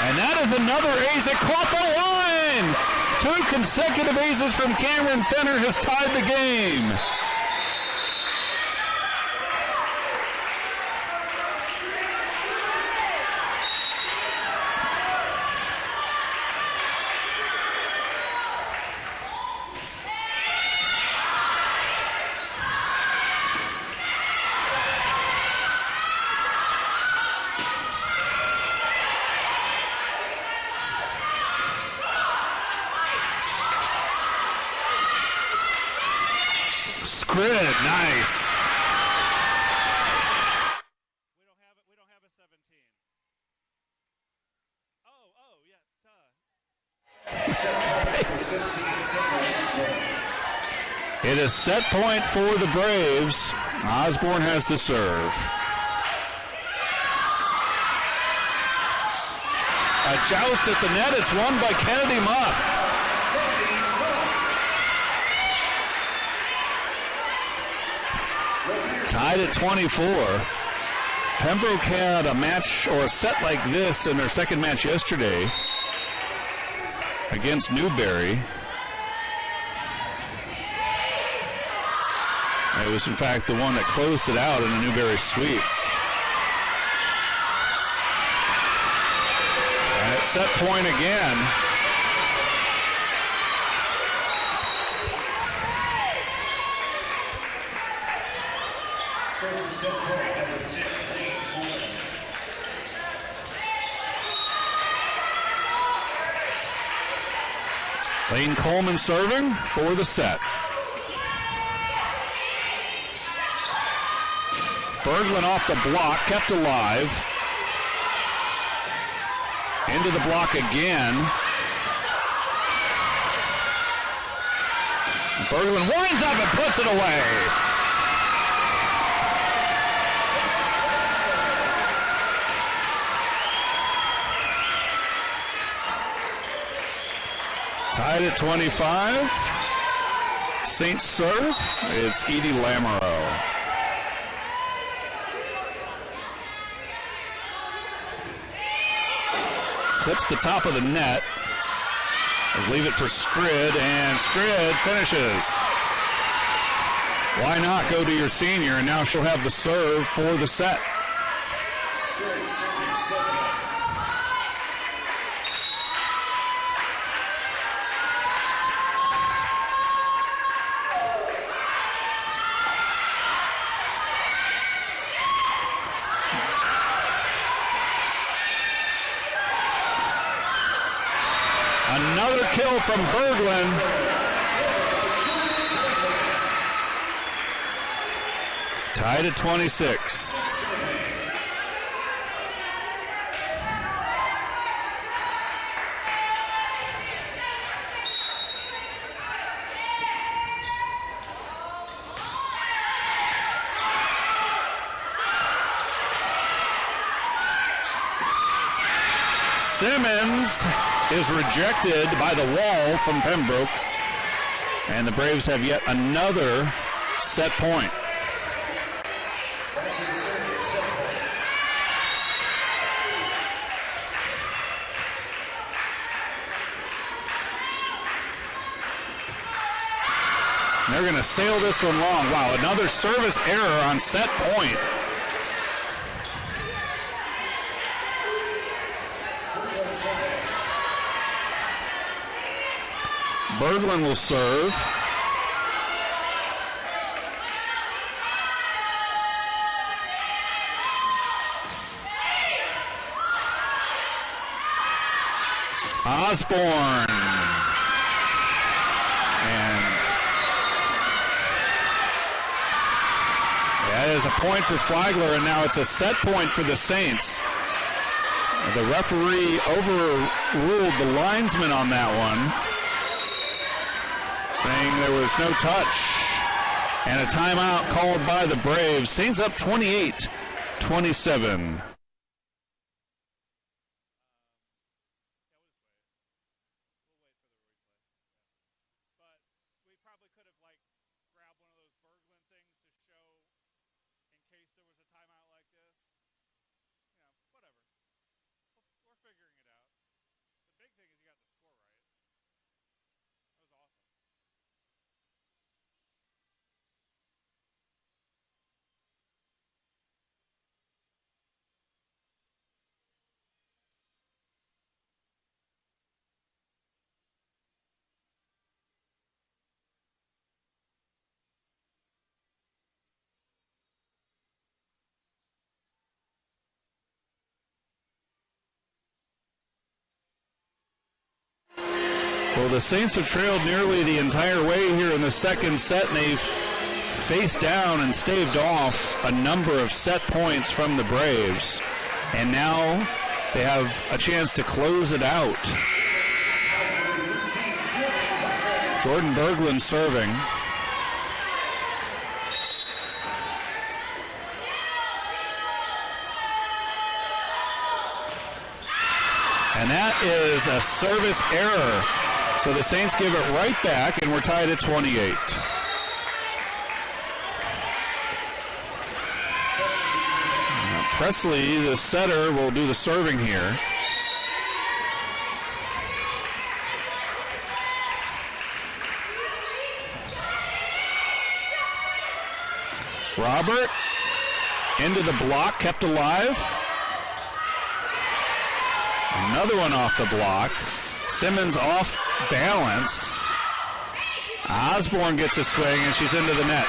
And that is another ace. It caught the line. 2 consecutive aces from Cameron Fenner has tied the game. Skrid, nice. We don't have a 17. Oh, yeah, It is set point for the Braves. Osborne has the serve. A joust at the net. It's won by Kennedy Muff. Tied at 24. Pembroke had a match or a set like this in their second match yesterday against Newberry. It was, in fact, the one that closed it out in the Newberry sweep. And it's set point again. Lane Coleman serving for the set. Berglund off the block, kept alive. Into the block again. Berglund winds up and puts it away. Tied at 25. Saints serve. It's Edie Lamoureux. Clips the top of the net. Leave it for Skrid, and Skrid finishes. Why not go to your senior, and now she'll have the serve for the set. Another kill from Berglund. Tied at 26. Simmons is rejected by the wall from Pembroke, and the Braves have yet another set point. They're going to sail this one long. Wow, another service error on set point. Berglund will serve. Osborne. And that is a point for Flagler, and now it's a set point for the Saints. The referee overruled the linesman on that one, saying there was no touch, and a timeout called by the Braves. Saints up 28-27. Well, the Saints have trailed nearly the entire way here in the second set, and they've faced down and staved off a number of set points from the Braves. And now they have a chance to close it out. Jordan Berglund serving. And that is a service error. So the Saints give it right back, and we're tied at 28. Now Presley, the setter, will do the serving here. Robert into the block, kept alive. Another one off the block. Simmons off balance. Osborne gets a swing, and she's into the net.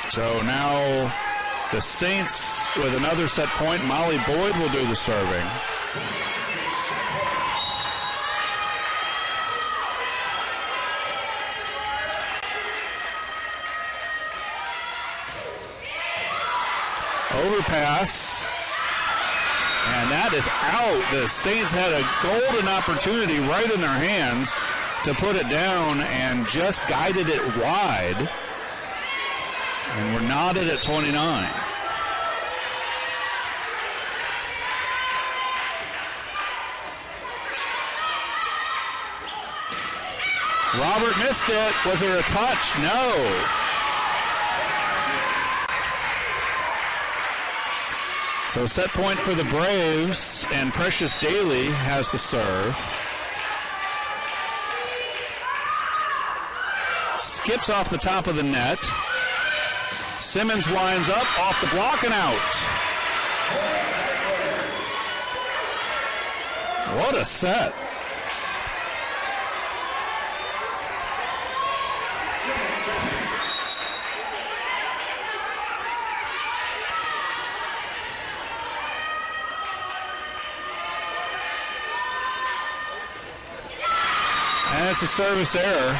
So now the Saints with another set point. Molly Boyd will do the serving. Overpass. And that is out. The Saints had a golden opportunity right in their hands to put it down and just guided it wide. And we're knotted at 29. Robert missed it. Was there a touch? No. So set point for the Braves, and Precious Daly has the serve. Skips off the top of the net. Simmons winds up, off the block, and out. What a set. And it's a service error.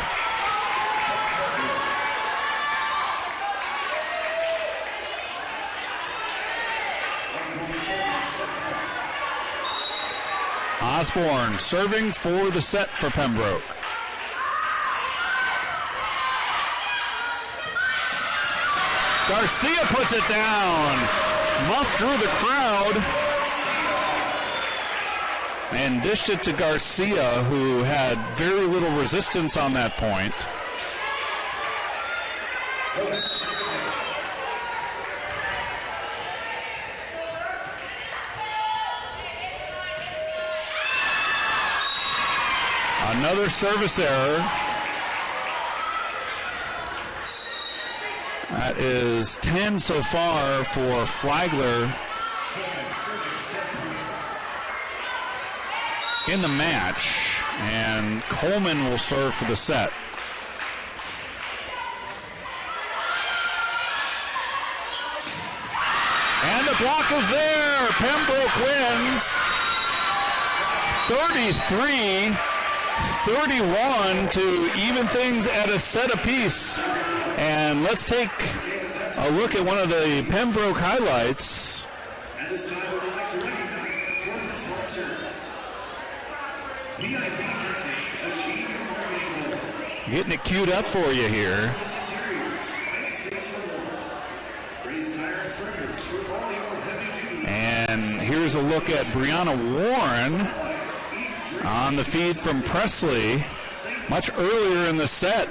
Osborne serving for the set for Pembroke. Garcia puts it down. Muff drew the crowd and dished it to Garcia, who had very little resistance on that point. Another service error. That is 10 so far for Flagler in the match, and Coleman will serve for the set. And the block is there. Pembroke wins 33-31 to even things at a set apiece. And let's take a look at one of the Pembroke highlights. At this time, we would like to recognize the former sponsors. VIP Printing, Achieve Your Marketing Goal. Getting it queued up for you here. Interiors, White Space for More. Breeze Tire and Service for all your heavy duty. And here's a look at Brianna Warren on the feed from Presley. Much earlier in the set,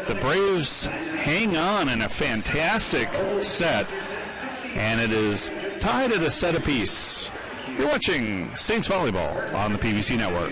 the Braves hang on in a fantastic set, and it is tied at a set apiece. You're watching Saints Volleyball on the PBC Network.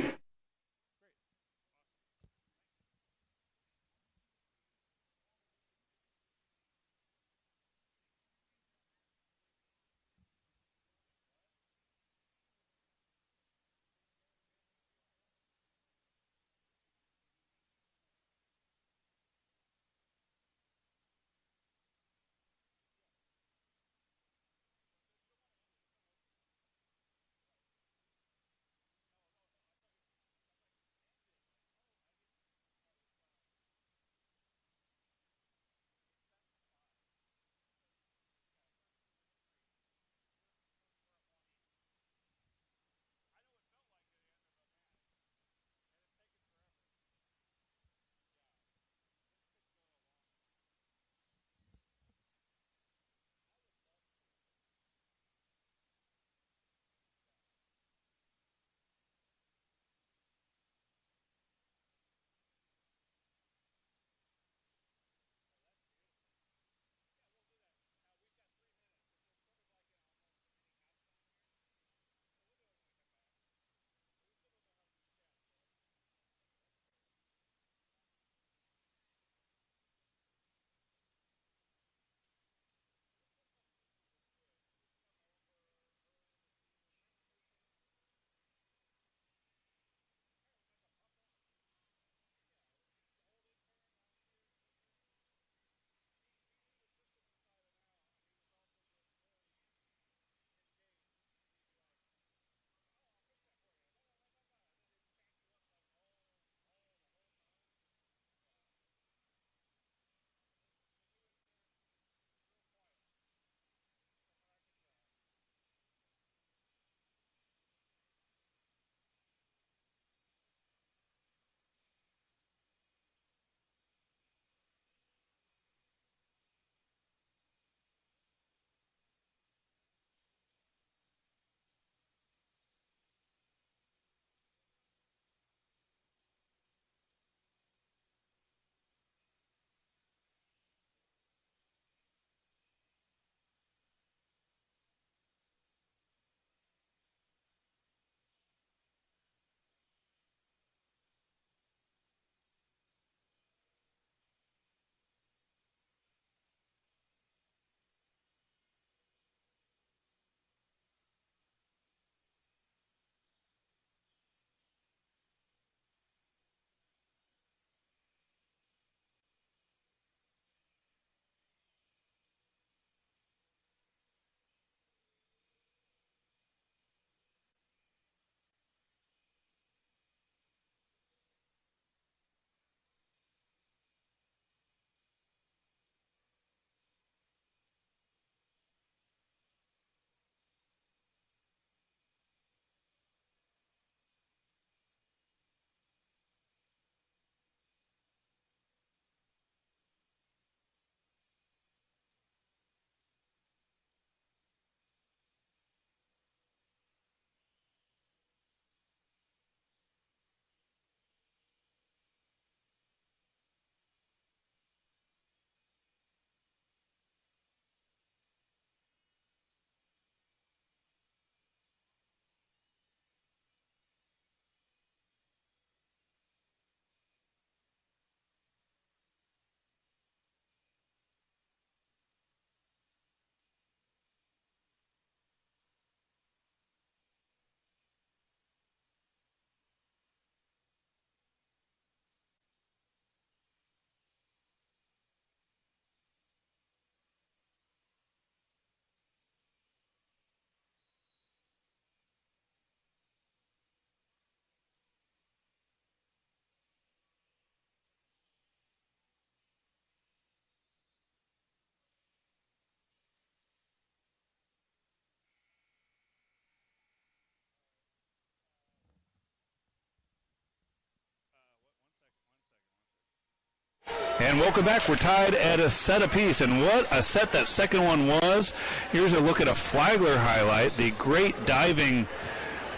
And welcome back. We're tied at a set apiece, and what a set that second one was. Here's a look at a Flagler highlight. The great diving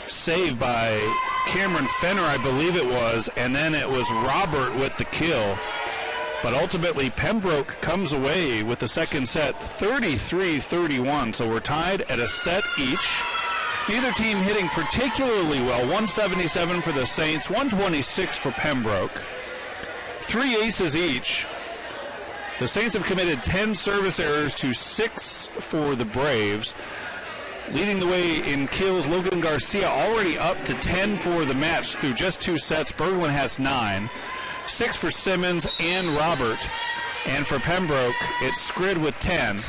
save by Cameron Fenner, I believe it was, and then it was Robert with the kill. But ultimately, Pembroke comes away with the second set 33-31, so we're tied at a set each. Neither team hitting particularly well. 177 for the Saints, 126 for Pembroke. 3 aces each. The Saints have committed 10 service errors to 6 for the Braves. Leading the way in kills, Logan Garcia already up to 10 for the match through just 2 sets. Berglund has 9. 6 for Simmons and Robert. And for Pembroke, it's Skrid with 10.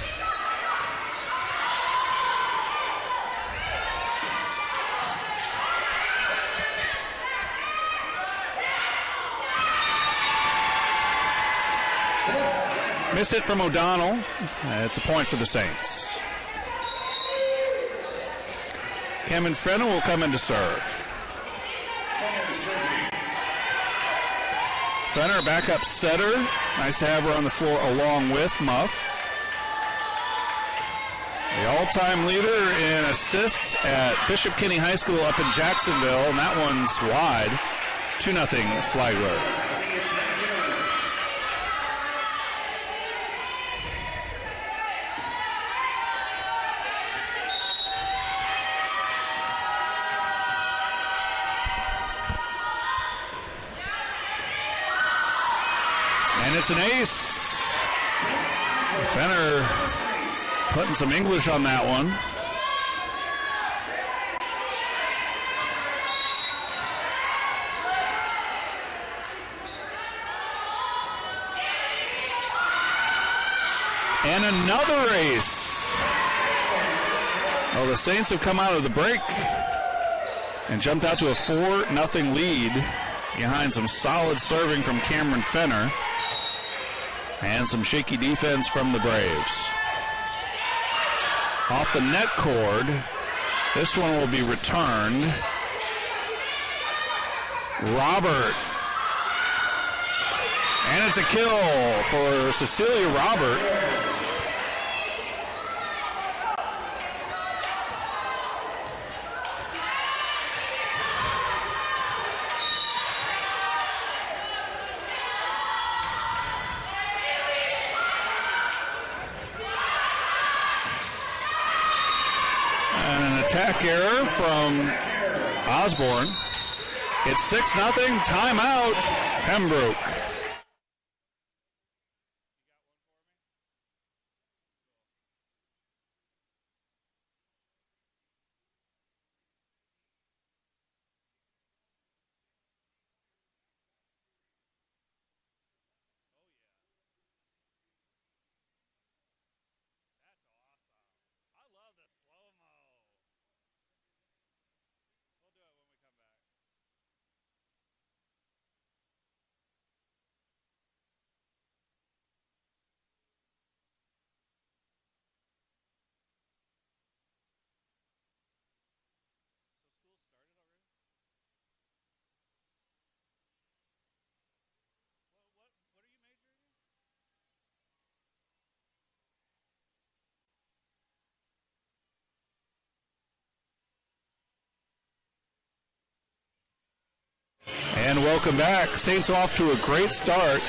Miss it from O'Donnell. It's a point for the Saints. Cameron Fenner will come in to serve. Fenner, backup setter. Nice to have her on the floor along with Muff. The all-time leader in assists at Bishop Kenny High School up in Jacksonville, and that one's wide. 2-0 Flagler. And it's an ace. Fenner putting some English on that one. And another ace. Well, the Saints have come out of the break and jumped out to a 4-0 lead behind some solid serving from Cameron Fenner. And some shaky defense from the Braves. Off the net cord, this one will be returned. Robert. And it's a kill for Cecilia Robert. Attack error from Osborne. It's 6-0, timeout, Pembroke. And welcome back. Saints off to a great start.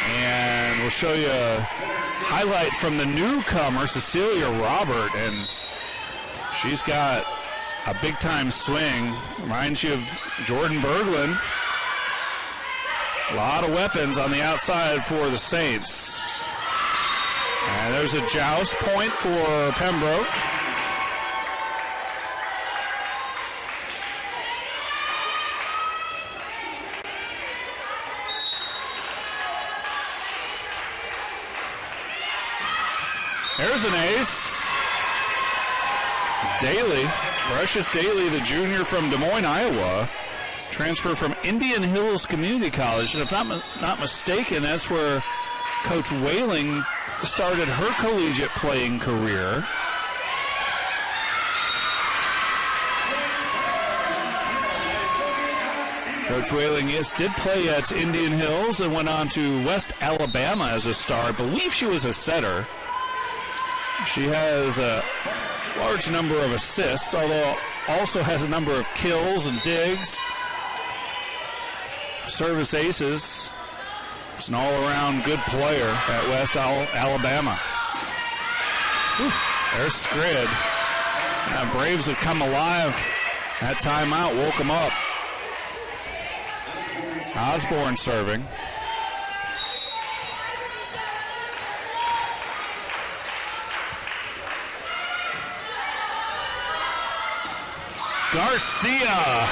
And we'll show you a highlight from the newcomer, Cecilia Robert. And she's got a big-time swing. Reminds you of Jordan Berglund. A lot of weapons on the outside for the Saints. And there's a joust point for Pembroke. There's an ace. Daly, Precious Daly, the junior from Des Moines, Iowa, transfer from Indian Hills Community College. And if I'm not mistaken, that's where Coach Whaling started her collegiate playing career. Coach Whaling did play at Indian Hills and went on to West Alabama as a star. I believe she was a setter. She has a large number of assists, although also has a number of kills and digs. Service aces. She's an all-around good player at West Alabama. Whew, there's Scrid. Now Braves have come alive. That timeout woke them up. Osborne serving. Garcia.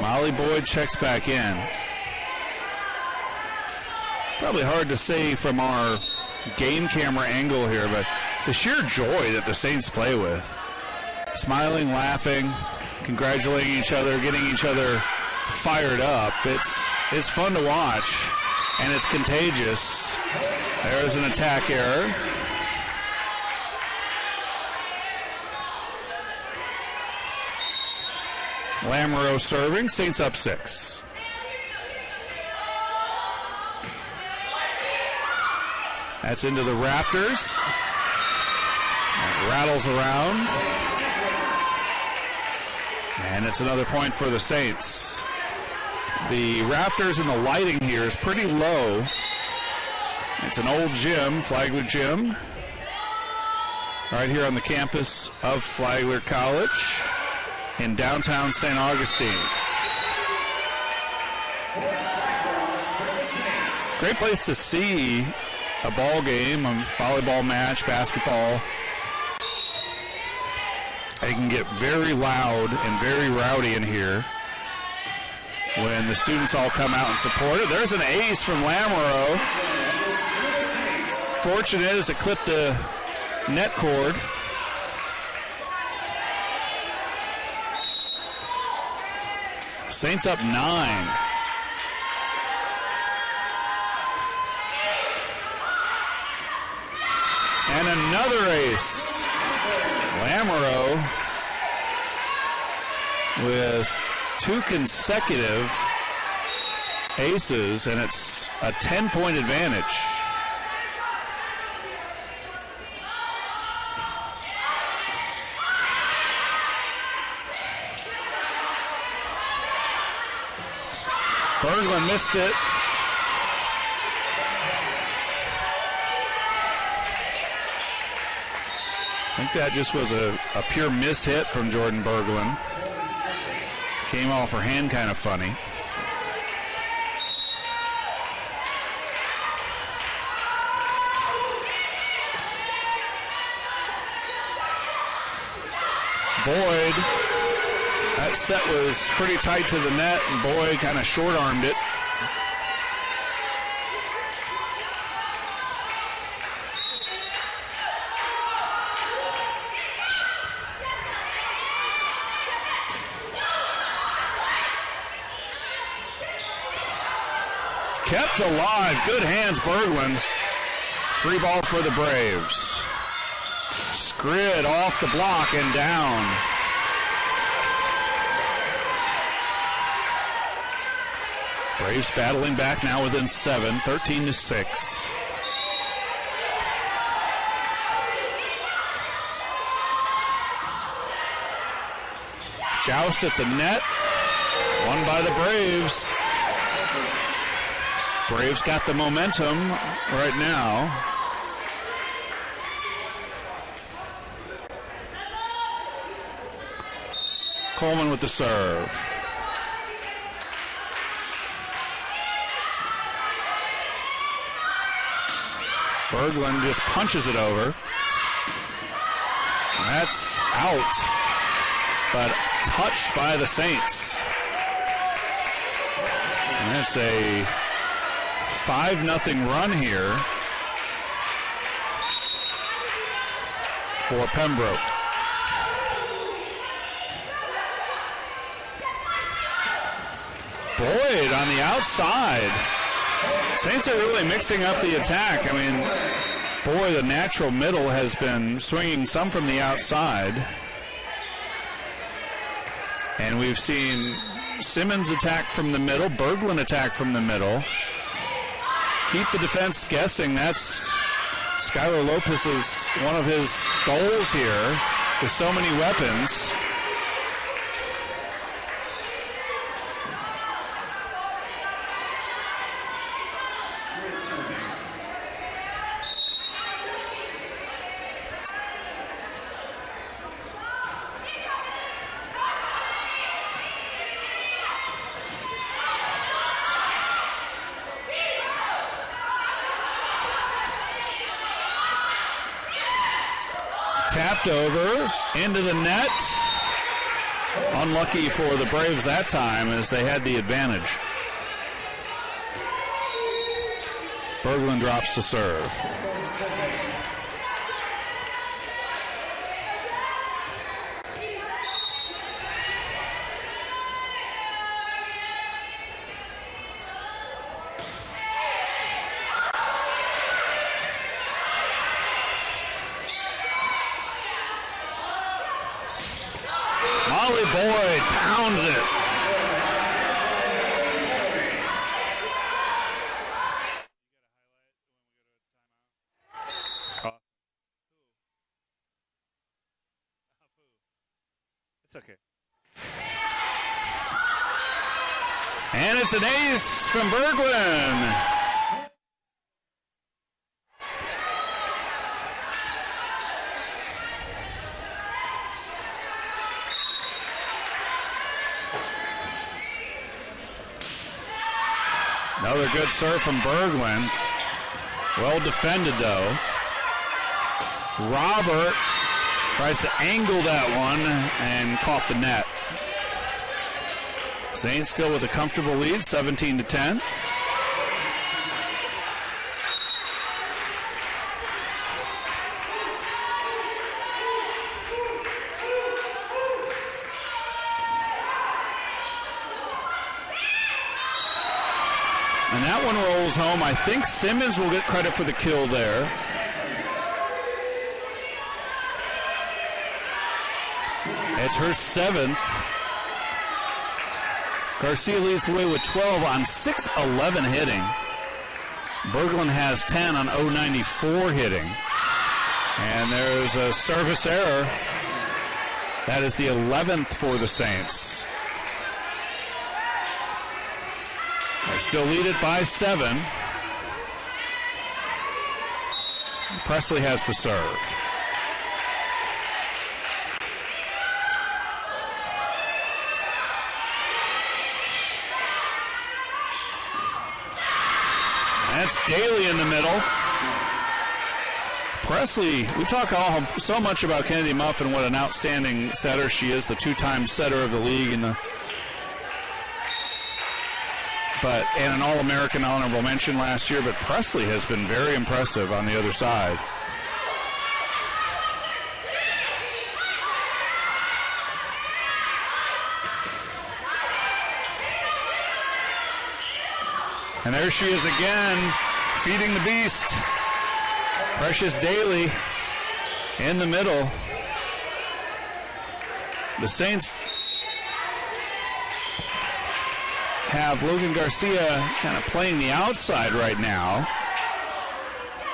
Molly Boyd checks back in. Probably hard to say from our game camera angle here, but the sheer joy that the Saints play with. Smiling, laughing, congratulating each other, getting each other fired up. It's fun to watch, and it's contagious. There's an attack error. Lamoureux serving, Saints up 6. That's into the rafters. That rattles around. And it's another point for the Saints. The rafters and the lighting here is pretty low. It's an old gym, Flagler Gym, right here on the campus of Flagler College in downtown St. Augustine. Great place to see a ball game, a volleyball match, basketball. It can get very loud and very rowdy in here when the students all come out and support it. There's an ace from Lamoureux. Fortunate as it clipped the net cord. Saints up 9. And another ace. Lamoureux with 2 consecutive aces, and it's a 10-point advantage. Berglund missed it. I think that just was a pure mishit from Jordan Berglund. Came off her hand kind of funny. Boyd, that set was pretty tight to the net, and Boyd kind of short-armed it. Kept alive. Good hands, Berglund. Free ball for the Braves. Scrid off the block and down. Braves battling back now within 7, 13-6. Joust at the net. Won by the Braves. Braves got the momentum right now. Coleman with the serve. Berglund just punches it over. That's out, but touched by the Saints. And that's a 5-0 run here for Pembroke. Boyd on the outside. Saints are really mixing up the attack. I mean, boy, the natural middle has been swinging some from the outside. And we've seen Simmons attack from the middle, Berglund attack from the middle. Keep the defense guessing. That's Skylar Lopez's one of his goals here with so many weapons. Tapped over into the net. Unlucky for the Braves that time as they had the advantage. Berglund drops to serve. Boyd pounds it. It's okay. And it's an ace from Berglund. Another good serve from Berglund. Well defended, though. Robert tries to angle that one and caught the net. Saints still with a comfortable lead, 17-10. And that one rolls home. I think Simmons will get credit for the kill there. It's her 7th. Garcia leads the way with 12 on 6-11 hitting. Berglund has 10 on 094 hitting. And there's a service error. That is the 11th for the Saints. They still lead it by 7. Presley has the serve. That's Daly in the middle. Presley, we talk so much about Kennedy Muff and what an outstanding setter she is, the 2-time setter of the league and an All-American honorable mention last year, but Presley has been very impressive on the other side. And there she is again, feeding the beast. Precious Daly in the middle. The Saints have Logan Garcia kind of playing the outside right now.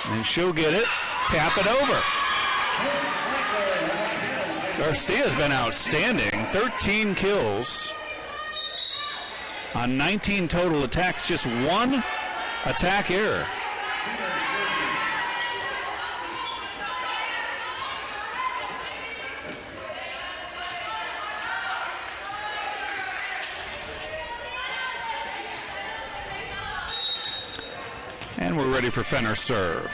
And she'll get it, tap it over. Garcia's been outstanding, 13 kills on 19 total attacks, just one attack error. And we're ready for Fenner's serve.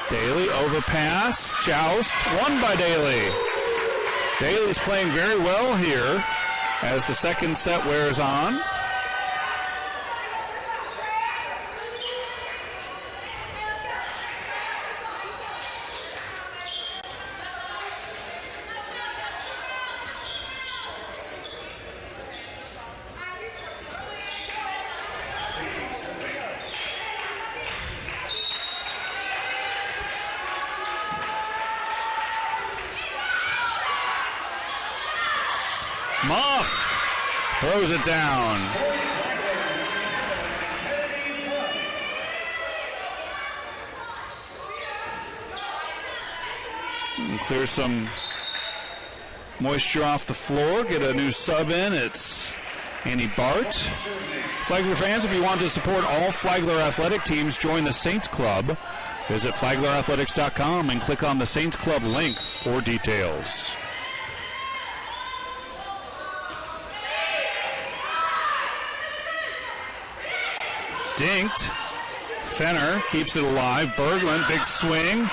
Daly, overpass, joust, won by Daly. Daly's playing very well here as the second set wears on. Muff throws it down. And clear some moisture off the floor. Get a new sub in. It's Annie Bart. Flagler fans, if you want to support all Flagler athletic teams, join the Saints Club. Visit flaglerathletics.com and click on the Saints Club link for details. Dinked. Fenner keeps it alive. Berglund, big swing.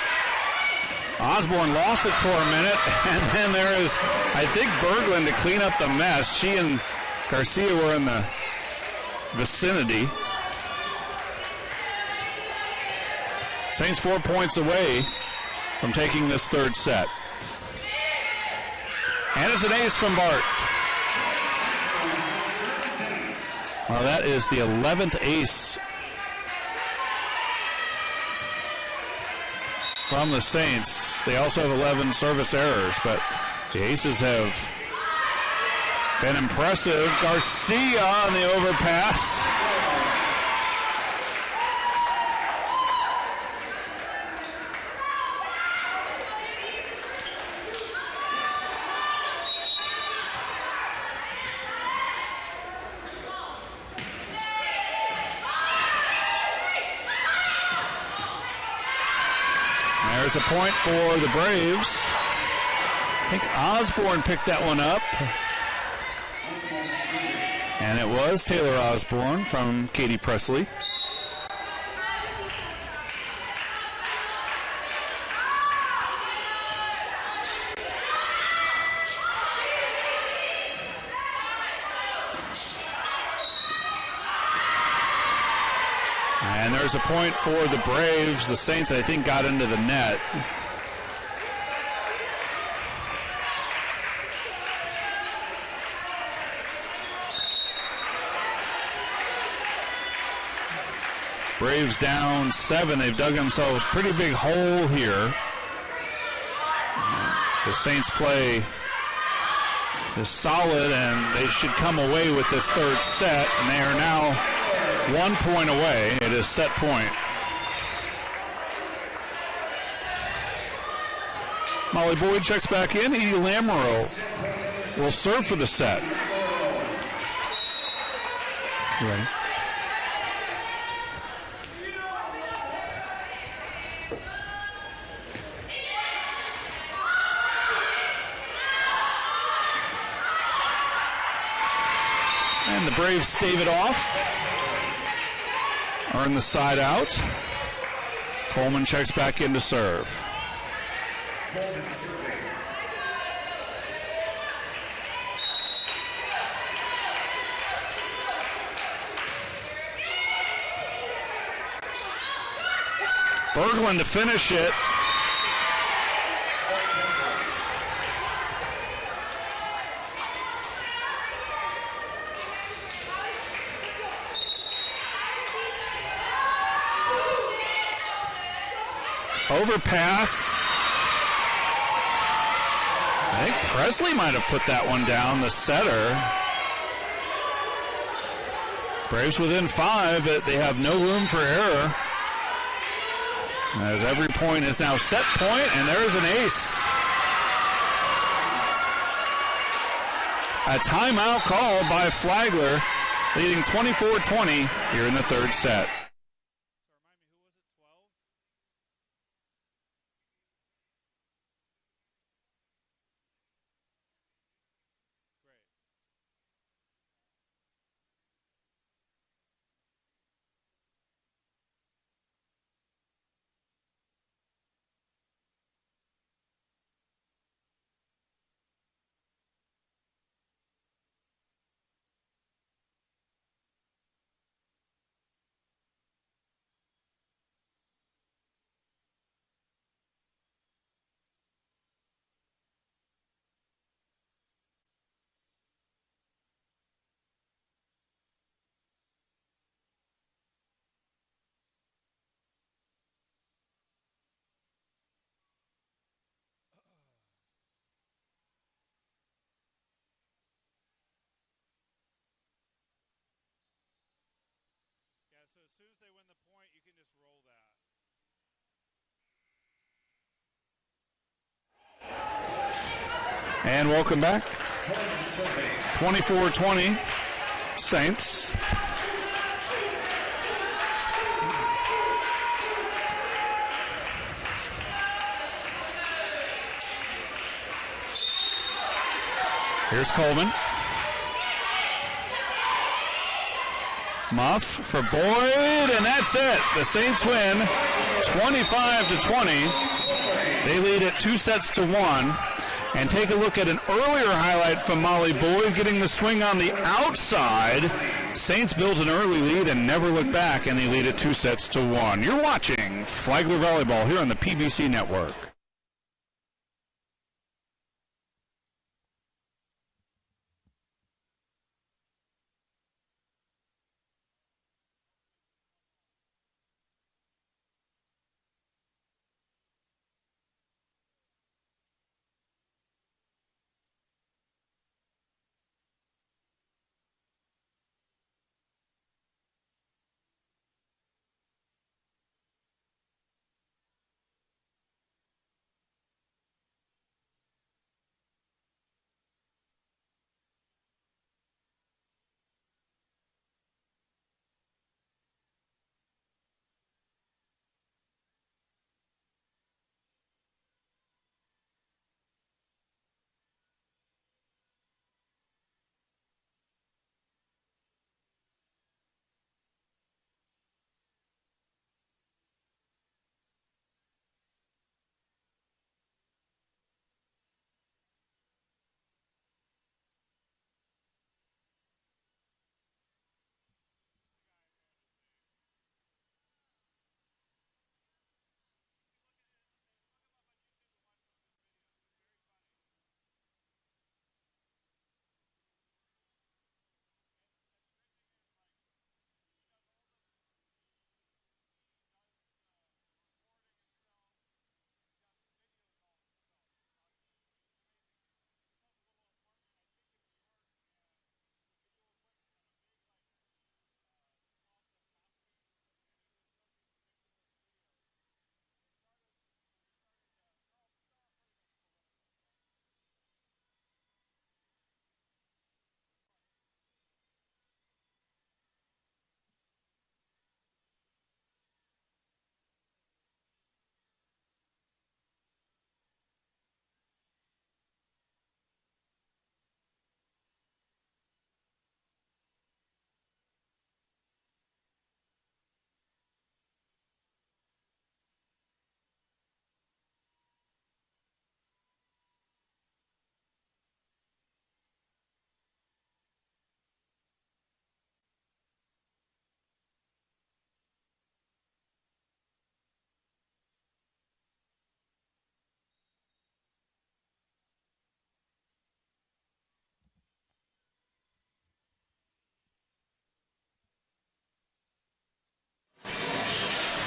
Osborne lost it for a minute, and then there is, I think, Berglund to clean up the mess. She and Garcia were in the vicinity. Saints 4 points away from taking this third set. And it's an ace from Bart. Well, that is the 11th ace from the Saints. They also have 11 service errors, but the aces have been impressive. Garcia on the overpass. There's a point for the Braves. I think Osborne picked that one up. And it was Taylor Osborne from Katie Presley. And there's a point for the Braves. The Saints, I think, got into the net. Braves down 7. They've dug themselves a pretty big hole here. The Saints play is solid, and they should come away with this third set. And they are now 1 point away. It is set point. Molly Boyd checks back in. Edie Lamoureux will serve for the set. You ready? And the Braves stave it off. Earn the side out. Coleman checks back in to serve. Berglund to finish it. Overpass. I think Presley might have put that one down, the setter. Braves within 5, but they have no room for error. As every point is now set point, and there's an ace. A timeout called by Flagler, leading 24-20 here in the third set. as soon as they win the point, you can just roll that. And welcome back. 24-20, Saints. Here's Coleman. Muff for Boyd, and that's it. The Saints win 25-20. They lead it 2-1. And take a look at an earlier highlight from Molly Boyd getting the swing on the outside. Saints built an early lead and never looked back, and they lead it 2-1. You're watching Flagler Volleyball here on the PBC Network.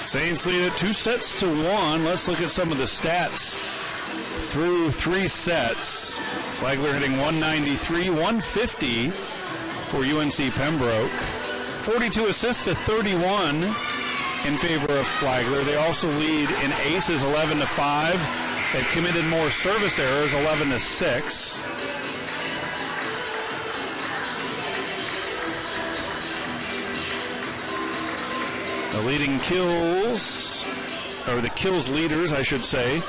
Saints lead it 2-1. Let's look at some of the stats through 3 sets. Flagler hitting 193, 150 for UNC Pembroke. 42 assists to 31 in favor of Flagler. They also lead in aces 11-5. They've committed more service errors, 11-6. The leading kills, or the kills leaders, I should say,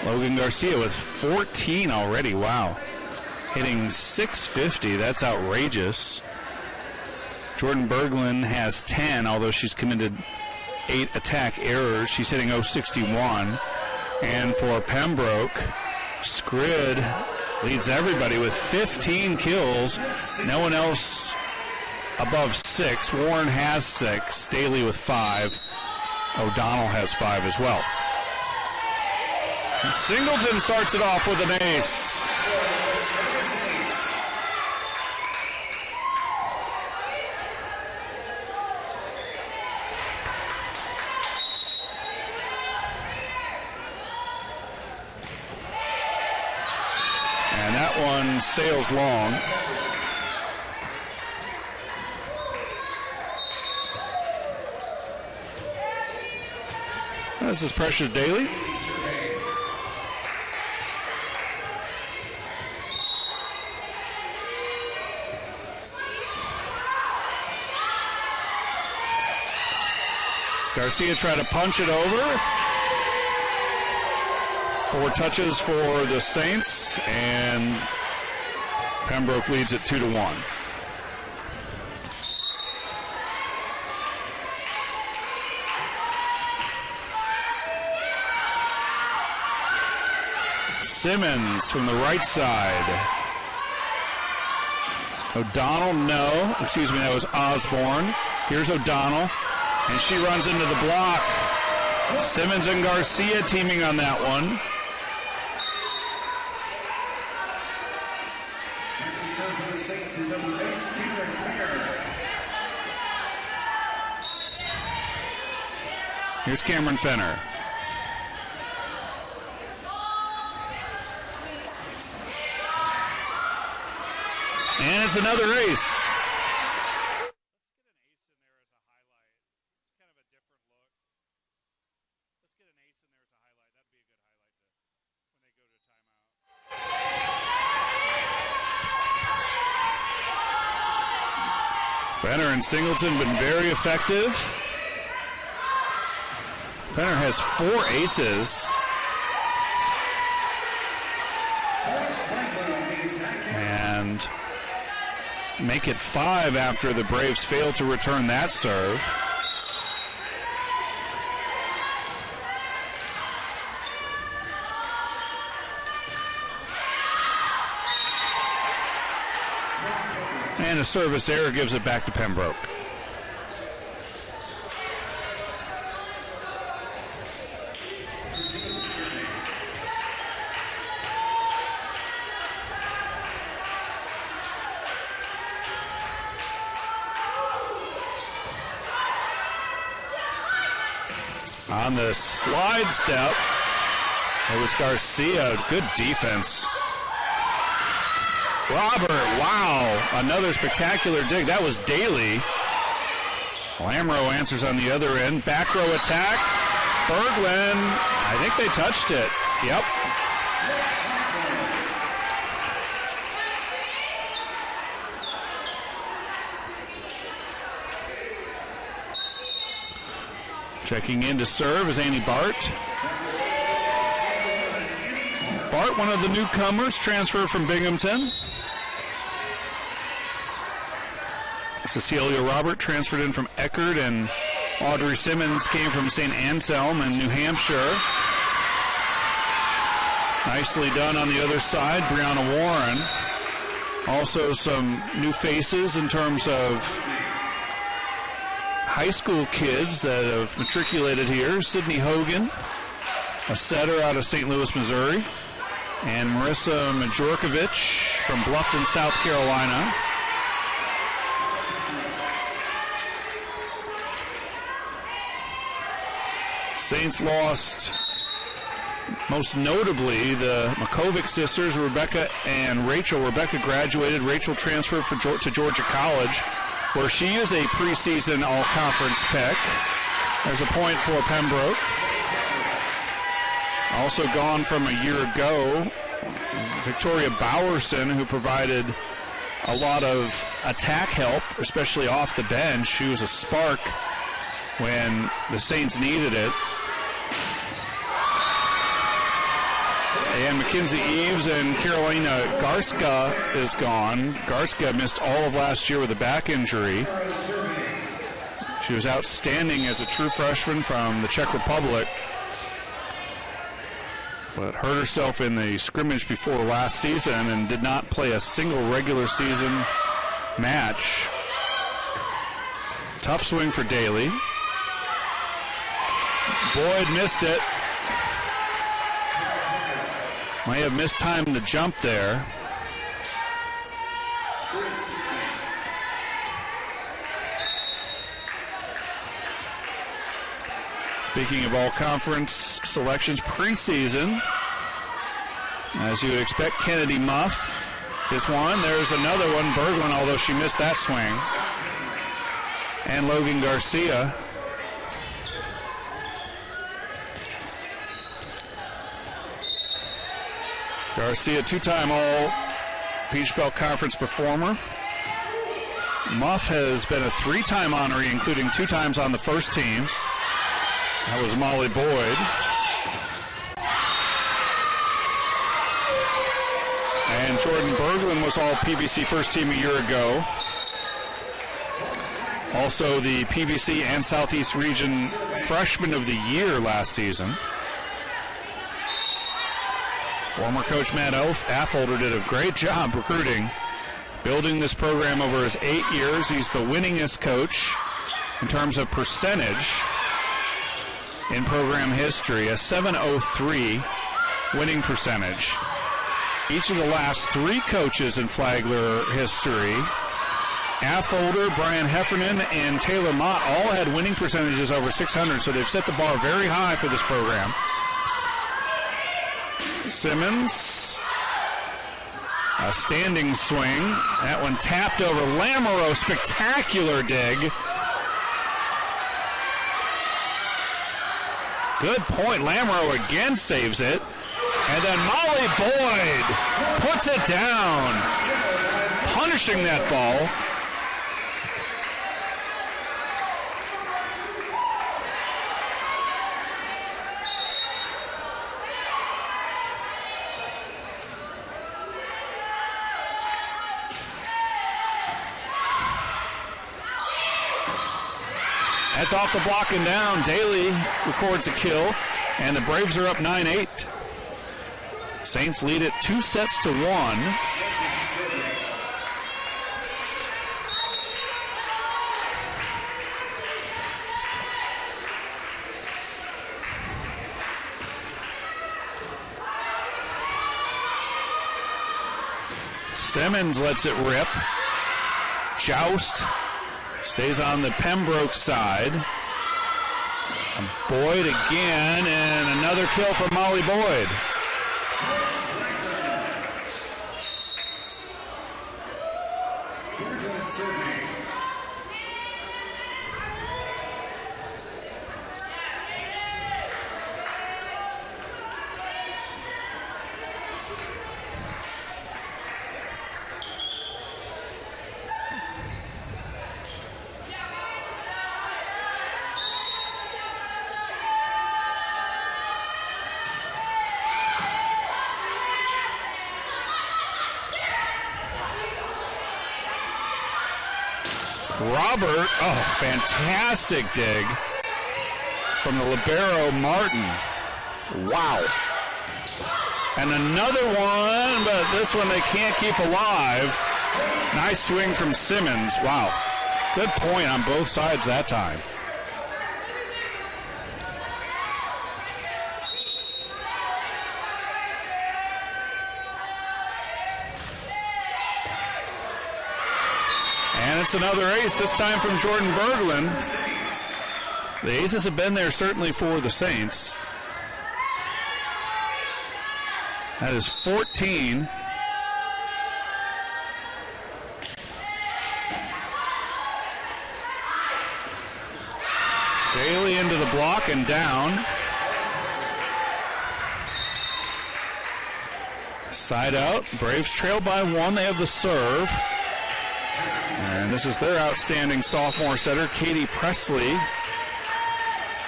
Logan Garcia with 14 already. Wow. Hitting 650. That's outrageous. Jordan Berglund has 10, although she's committed 8 attack errors. She's hitting .061. And for Pembroke, Scrid leads everybody with 15 kills. No one else above 6. Warren has 6. Staley with 5. O'Donnell has 5 as well. Singleton starts it off with an ace. And that one sails long. This is Precious Daly. Garcia tried to punch it over. 4 touches for the Saints, and Pembroke leads it 2-1. Simmons from the right side. O'Donnell, no. Excuse me, that was Osborne. Here's O'Donnell, and she runs into the block. Simmons and Garcia teaming on that one. Back to serve for the Saints is number 8, Cameron Fenner. Here's Cameron Fenner. And it's another ace. Let's get an ace in there as a highlight. It's kind of a different look. Let's get an ace in there as a highlight. That'd be a good highlight when they go to timeout. Fenner and Singleton been very effective. Fenner has 4 aces. And make it 5 after the Braves failed to return that serve. And a service error gives it back to Pembroke. On the slide step, it was Garcia. Good defense. Robert, wow, another spectacular dig. That was Daly. Lamro answers on the other end. Back row attack. Berglund, I think they touched it. Yep. Checking in to serve is Annie Bart. Bart, one of the newcomers, transferred from Binghamton. Cecilia Robert transferred in from Eckerd, and Audrey Simmons came from St. Anselm in New Hampshire. Nicely done on the other side, Brianna Warren. Also some new faces in terms of high school kids that have matriculated here. Sydney Hogan, a setter out of St. Louis, Missouri, and Marissa Majorkovich from Bluffton, South Carolina. Saints lost, most notably, the Makovic sisters, Rebecca and Rachel. Rebecca graduated. Rachel transferred to Georgia College, where she is a preseason all-conference pick. There's a point for Pembroke. Also gone from a year ago, Victoria Bowerson, who provided a lot of attack help, especially off the bench. She was a spark when the Saints needed it. And Mackenzie Eves and Carolina Garska is gone. Garska missed all of last year with a back injury. She was outstanding as a true freshman from the Czech Republic, but hurt herself in the scrimmage before last season and did not play a single regular season match. Tough swing for Daly. Boyd missed it. May have mistimed the jump there. Speaking of all-conference selections preseason, as you would expect, Kennedy Muff is one. There's another one, Berglund, although she missed that swing. And Logan Garcia. Garcia, two-time All Peach Belt Conference performer. Muff has been a three-time honoree, including 2 times on the first team. That was Molly Boyd. And Jordan Berglund was All PBC first team a year ago. Also the PBC and Southeast Region Freshman of the Year last season. Former coach Matt Affolter did a great job recruiting, building this program over his 8 years. He's the winningest coach in terms of percentage in program history, a .703 winning percentage. Each of the last 3 coaches in Flagler history, Affolter, Brian Heffernan, and Taylor Mott, all had winning percentages over 600, so they've set the bar very high for this program. Simmons, a standing swing. That one tapped over. Lamoureux, spectacular dig. Good point. Lamoureux again saves it. And then Molly Boyd puts it down, punishing that ball. That's off the block and down. Daly records a kill, and the Braves are up 9-8. Saints lead it 2-1. Simmons lets it rip. Joust stays on the Pembroke side. Boyd again, and another kill for Molly Boyd. Robert, oh, fantastic dig from the libero Martin. Wow. And another one, but this one they can't keep alive. Nice swing from Simmons. Wow. Good point on both sides that time. And it's another ace, this time from Jordan Berglund. The aces have been there certainly for the Saints. That is 14. Daly into the block and down. Side out. Braves trail by 1. They have the serve. And this is their outstanding sophomore setter, Katie Presley,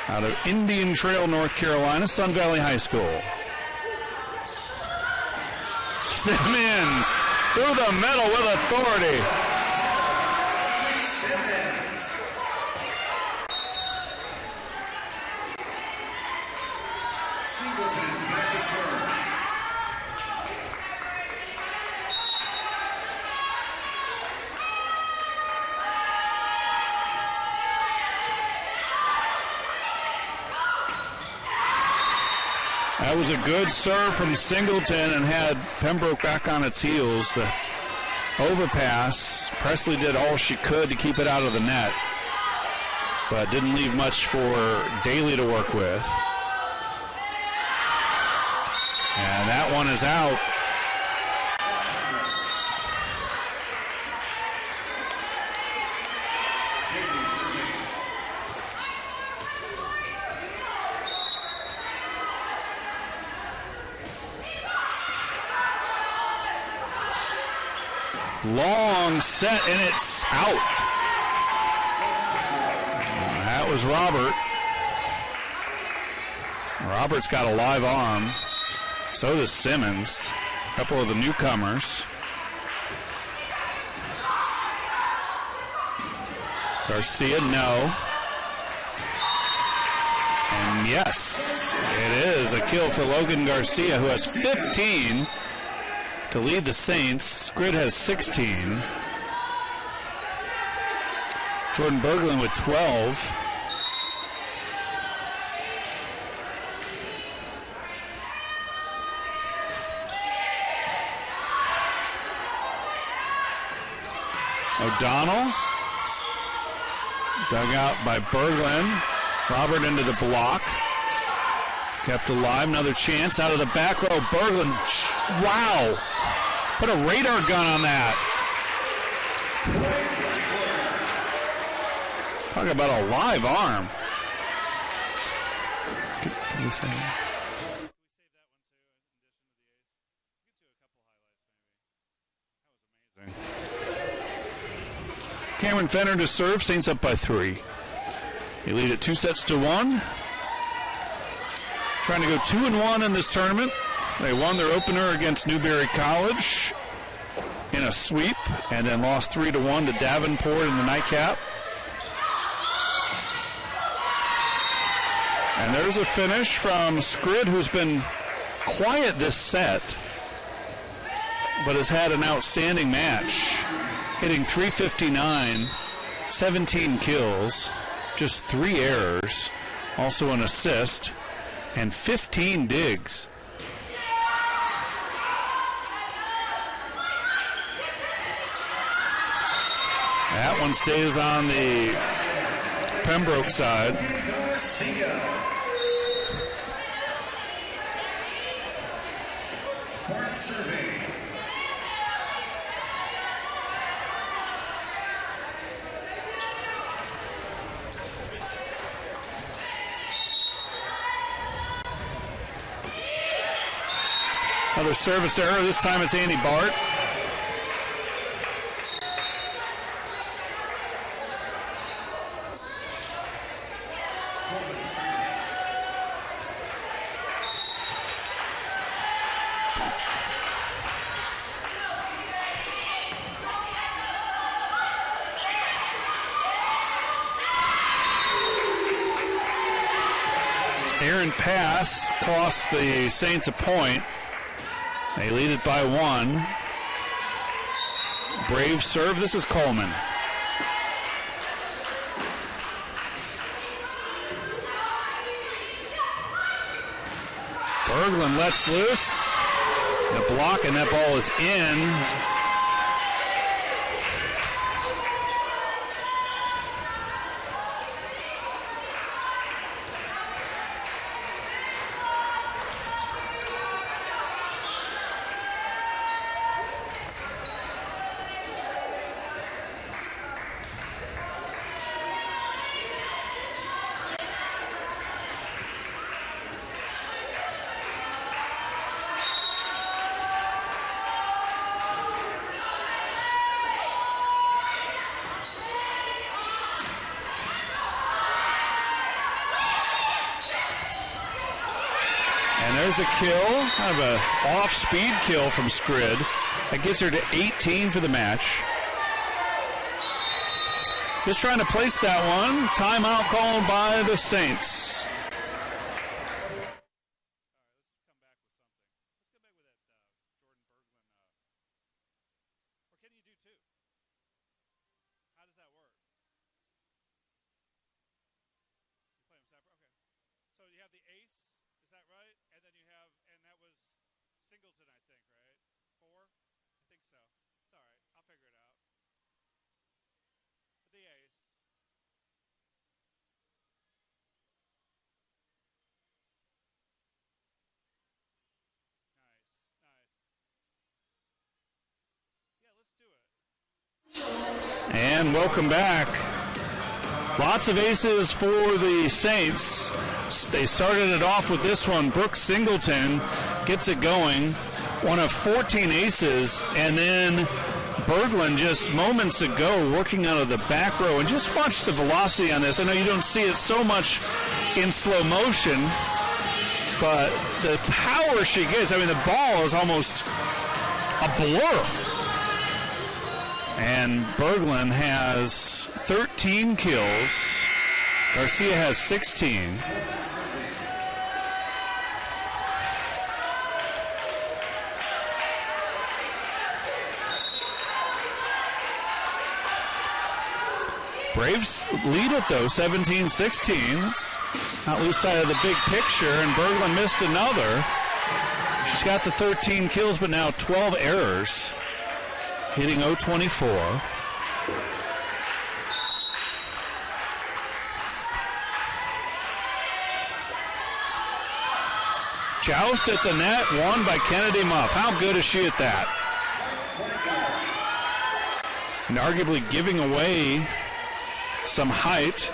out of Indian Trail, North Carolina, Sun Valley High School. Simmons through the middle with authority. Singleton back to serve. That was a good serve from Singleton and had Pembroke back on its heels. The overpass, Presley did all she could to keep it out of the net, but didn't leave much for Daly to work with. And that one is out. Long set, and it's out. That was Robert. Robert's got a live arm. So does Simmons. A couple of the newcomers. Garcia, no. And yes, it is a kill for Logan Garcia, who has 15 to lead the Saints. Scrid has 16. Jordan Berglund with 12. O'Donnell, dug out by Berglund. Robert into the block. Kept alive, another chance out of the back row. Berglund, wow. Put a radar gun on that. Talk about a live arm. Can we say that? Cameron Fenner to serve. Saints up by 3. They lead it 2-1. Trying to go 2-1 in this tournament. They won their opener against Newberry College in a sweep, and then lost 3-1 to Davenport in the nightcap. And there's a finish from Scrid, who's been quiet this set, but has had an outstanding match, hitting .359, 17 kills, just 3 errors, also an assist, and 15 digs. That one stays on the Pembroke side. Mark Survey. Another service error. This time it's Andy Bart. Aaron pass cost the Saints a point. They lead it by 1. Brave serve. This is Coleman. Berglund lets loose. The block, and that ball is in. There's a kill, kind of an off-speed kill from Scrid. That gets her to 18 for the match. Just trying to place that one. Timeout called by the Saints. And welcome back. Lots of aces for the Saints. They started it off with this one. Brooks Singleton gets it going. One of 14 aces, and then Berglund just moments ago working out of the back row, and just watch the velocity on this. I know you don't see it so much in slow motion, but the power she gets, I mean, the ball is almost a blur. And Berglund has 13 kills. Garcia has 16. Braves lead it, though, 17-16. Let's not lose sight of the big picture, and Berglund missed another. She's got the 13 kills, but now 12 errors, hitting .024. Joust at the net, won by Kennedy Muff. How good is she at that? And arguably giving away some height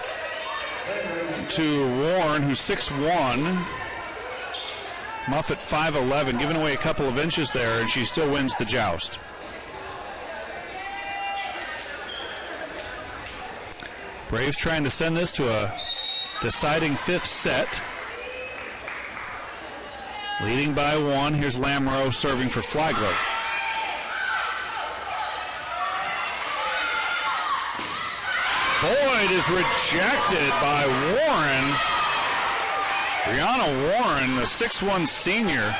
to Warren, who's 6'1". Muff at 5'11", giving away a couple of inches there, and she still wins the joust. Braves trying to send this to a deciding fifth set. Leading by 1. Here's Lamoureux serving for Flagler. Boyd is rejected by Warren. Brianna Warren, the 6'1" senior.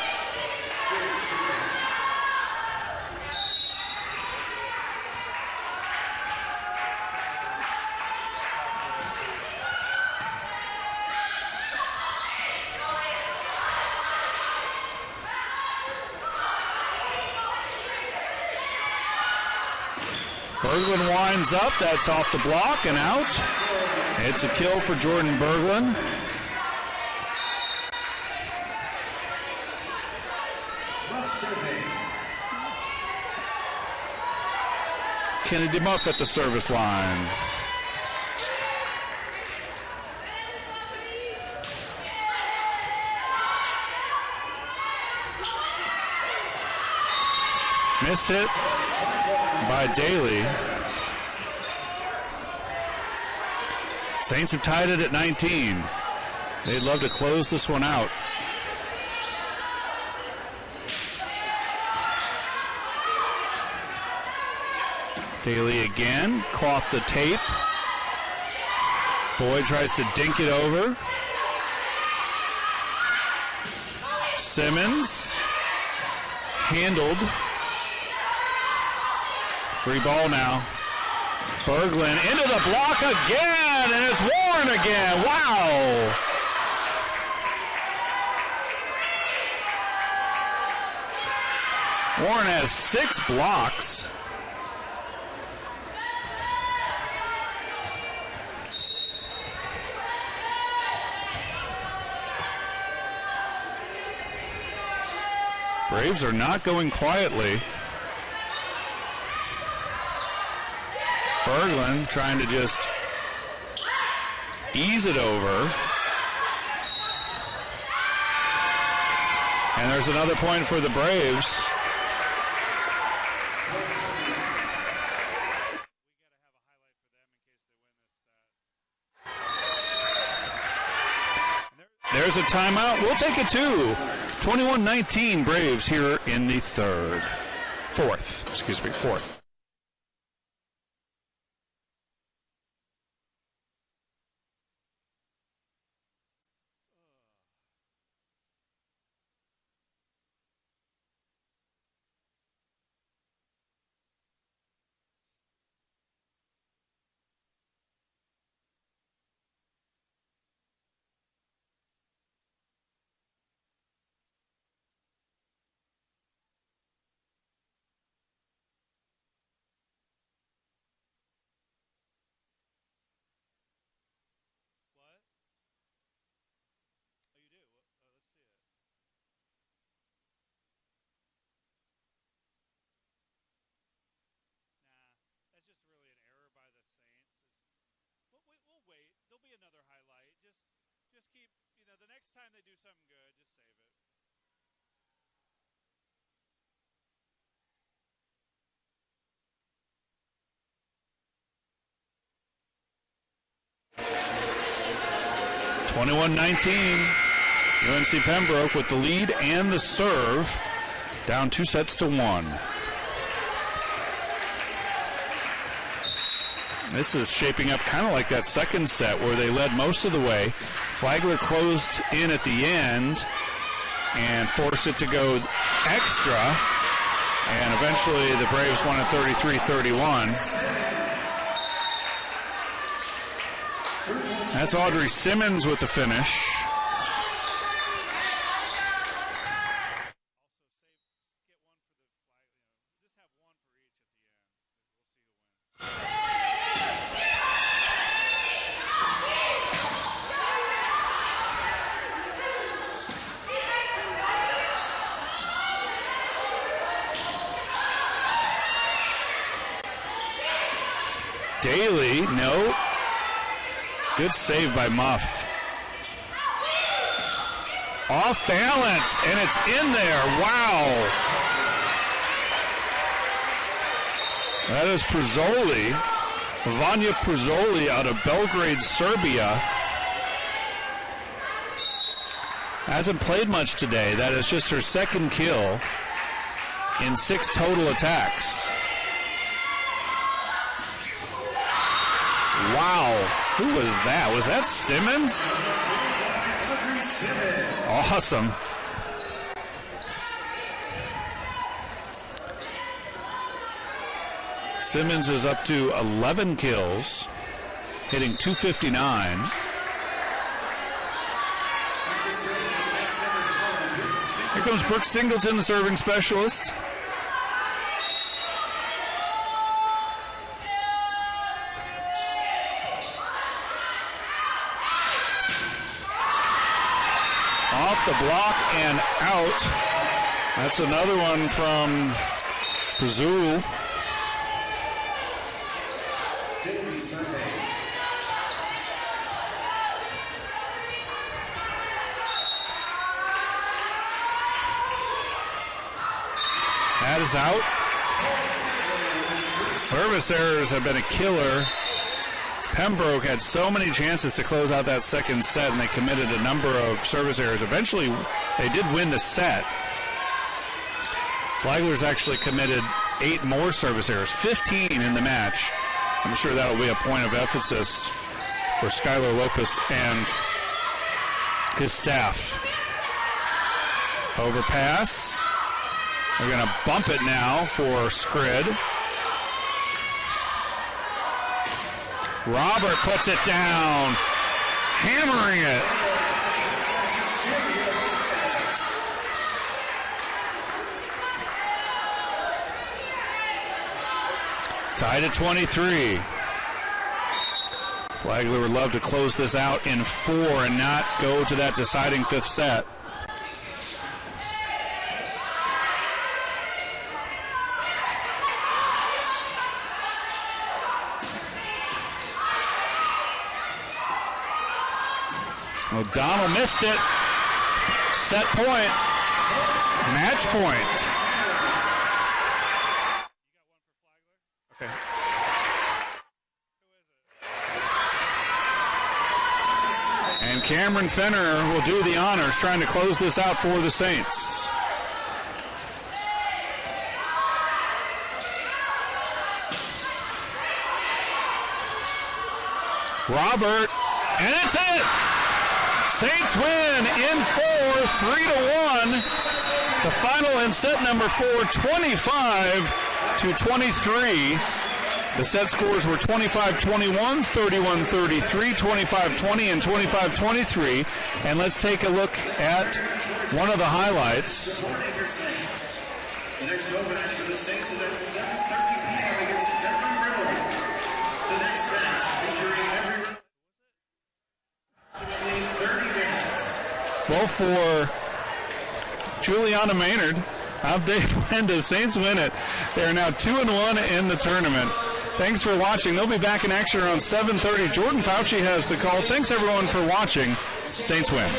Berglund winds up. That's off the block and out. It's a kill for Jordan Berglund. Kennedy Muff at the service line. Miss hit by Daly. Saints have tied it at 19. They'd love to close this one out. Daly again, caught the tape. Boyd tries to dink it over. Simmons handled. Free ball now. Berglund into the block again, and it's Warren again. Wow. Warren has 6 blocks. Braves are not going quietly. Berglund trying to just ease it over. And there's another point for the Braves. There's a timeout. We'll take it too. 21-19 Braves here in the fourth. Just keep, the next time they do something good, just save it. 21-19. UNC Pembroke with the lead and the serve. Down 2-1. This is shaping up kind of like that second set where they led most of the way. Flagler closed in at the end and forced it to go extra. And eventually the Braves won at 33-31. That's Audrey Simmons with the finish. Daly, no. Good save by Muff. Off balance, and it's in there. Wow. That is Przoli, Vanja Przoli out of Belgrade, Serbia. Hasn't played much today. That is just her second kill in 6 total attacks. Wow, who was that? Was that Simmons? Awesome. Simmons is up to 11 kills, hitting .259. Here comes Brooke Singleton, the serving specialist. Off the block and out. That's another one from Przoli. That is out. Service errors have been a killer. Pembroke had so many chances to close out that second set, and they committed a number of service errors. Eventually, they did win the set. Flagler's actually committed 8 more service errors, 15 in the match. I'm sure that will be a point of emphasis for Skylar Lopez and his staff. Overpass. They're going to bump it now for Skrid. Robert puts it down, hammering it. Tied at 23. Flagler would love to close this out in 4 and not go to that deciding 5th set. O'Donnell missed it. Set point. Match point. Okay. And Cameron Fenner will do the honors, trying to close this out for the Saints. Robert, and it's it! Saints win in 4, 3-1. The final in set number 4, 25-23. The set scores were 25-21, 31-33, 25-20, and 25-23. And let's take a look at one of the highlights. The next home match for the Saints is at 7:30 p.m. against Every Riddle. The next match featuring Every Riddle. Well, for Juliana Maynard, of Dave Wenda, Saints win it. They are now 2-1 in the tournament. Thanks for watching. They'll be back in action around 7:30. Jordan Fauci has the call. Thanks, everyone, for watching. Saints win.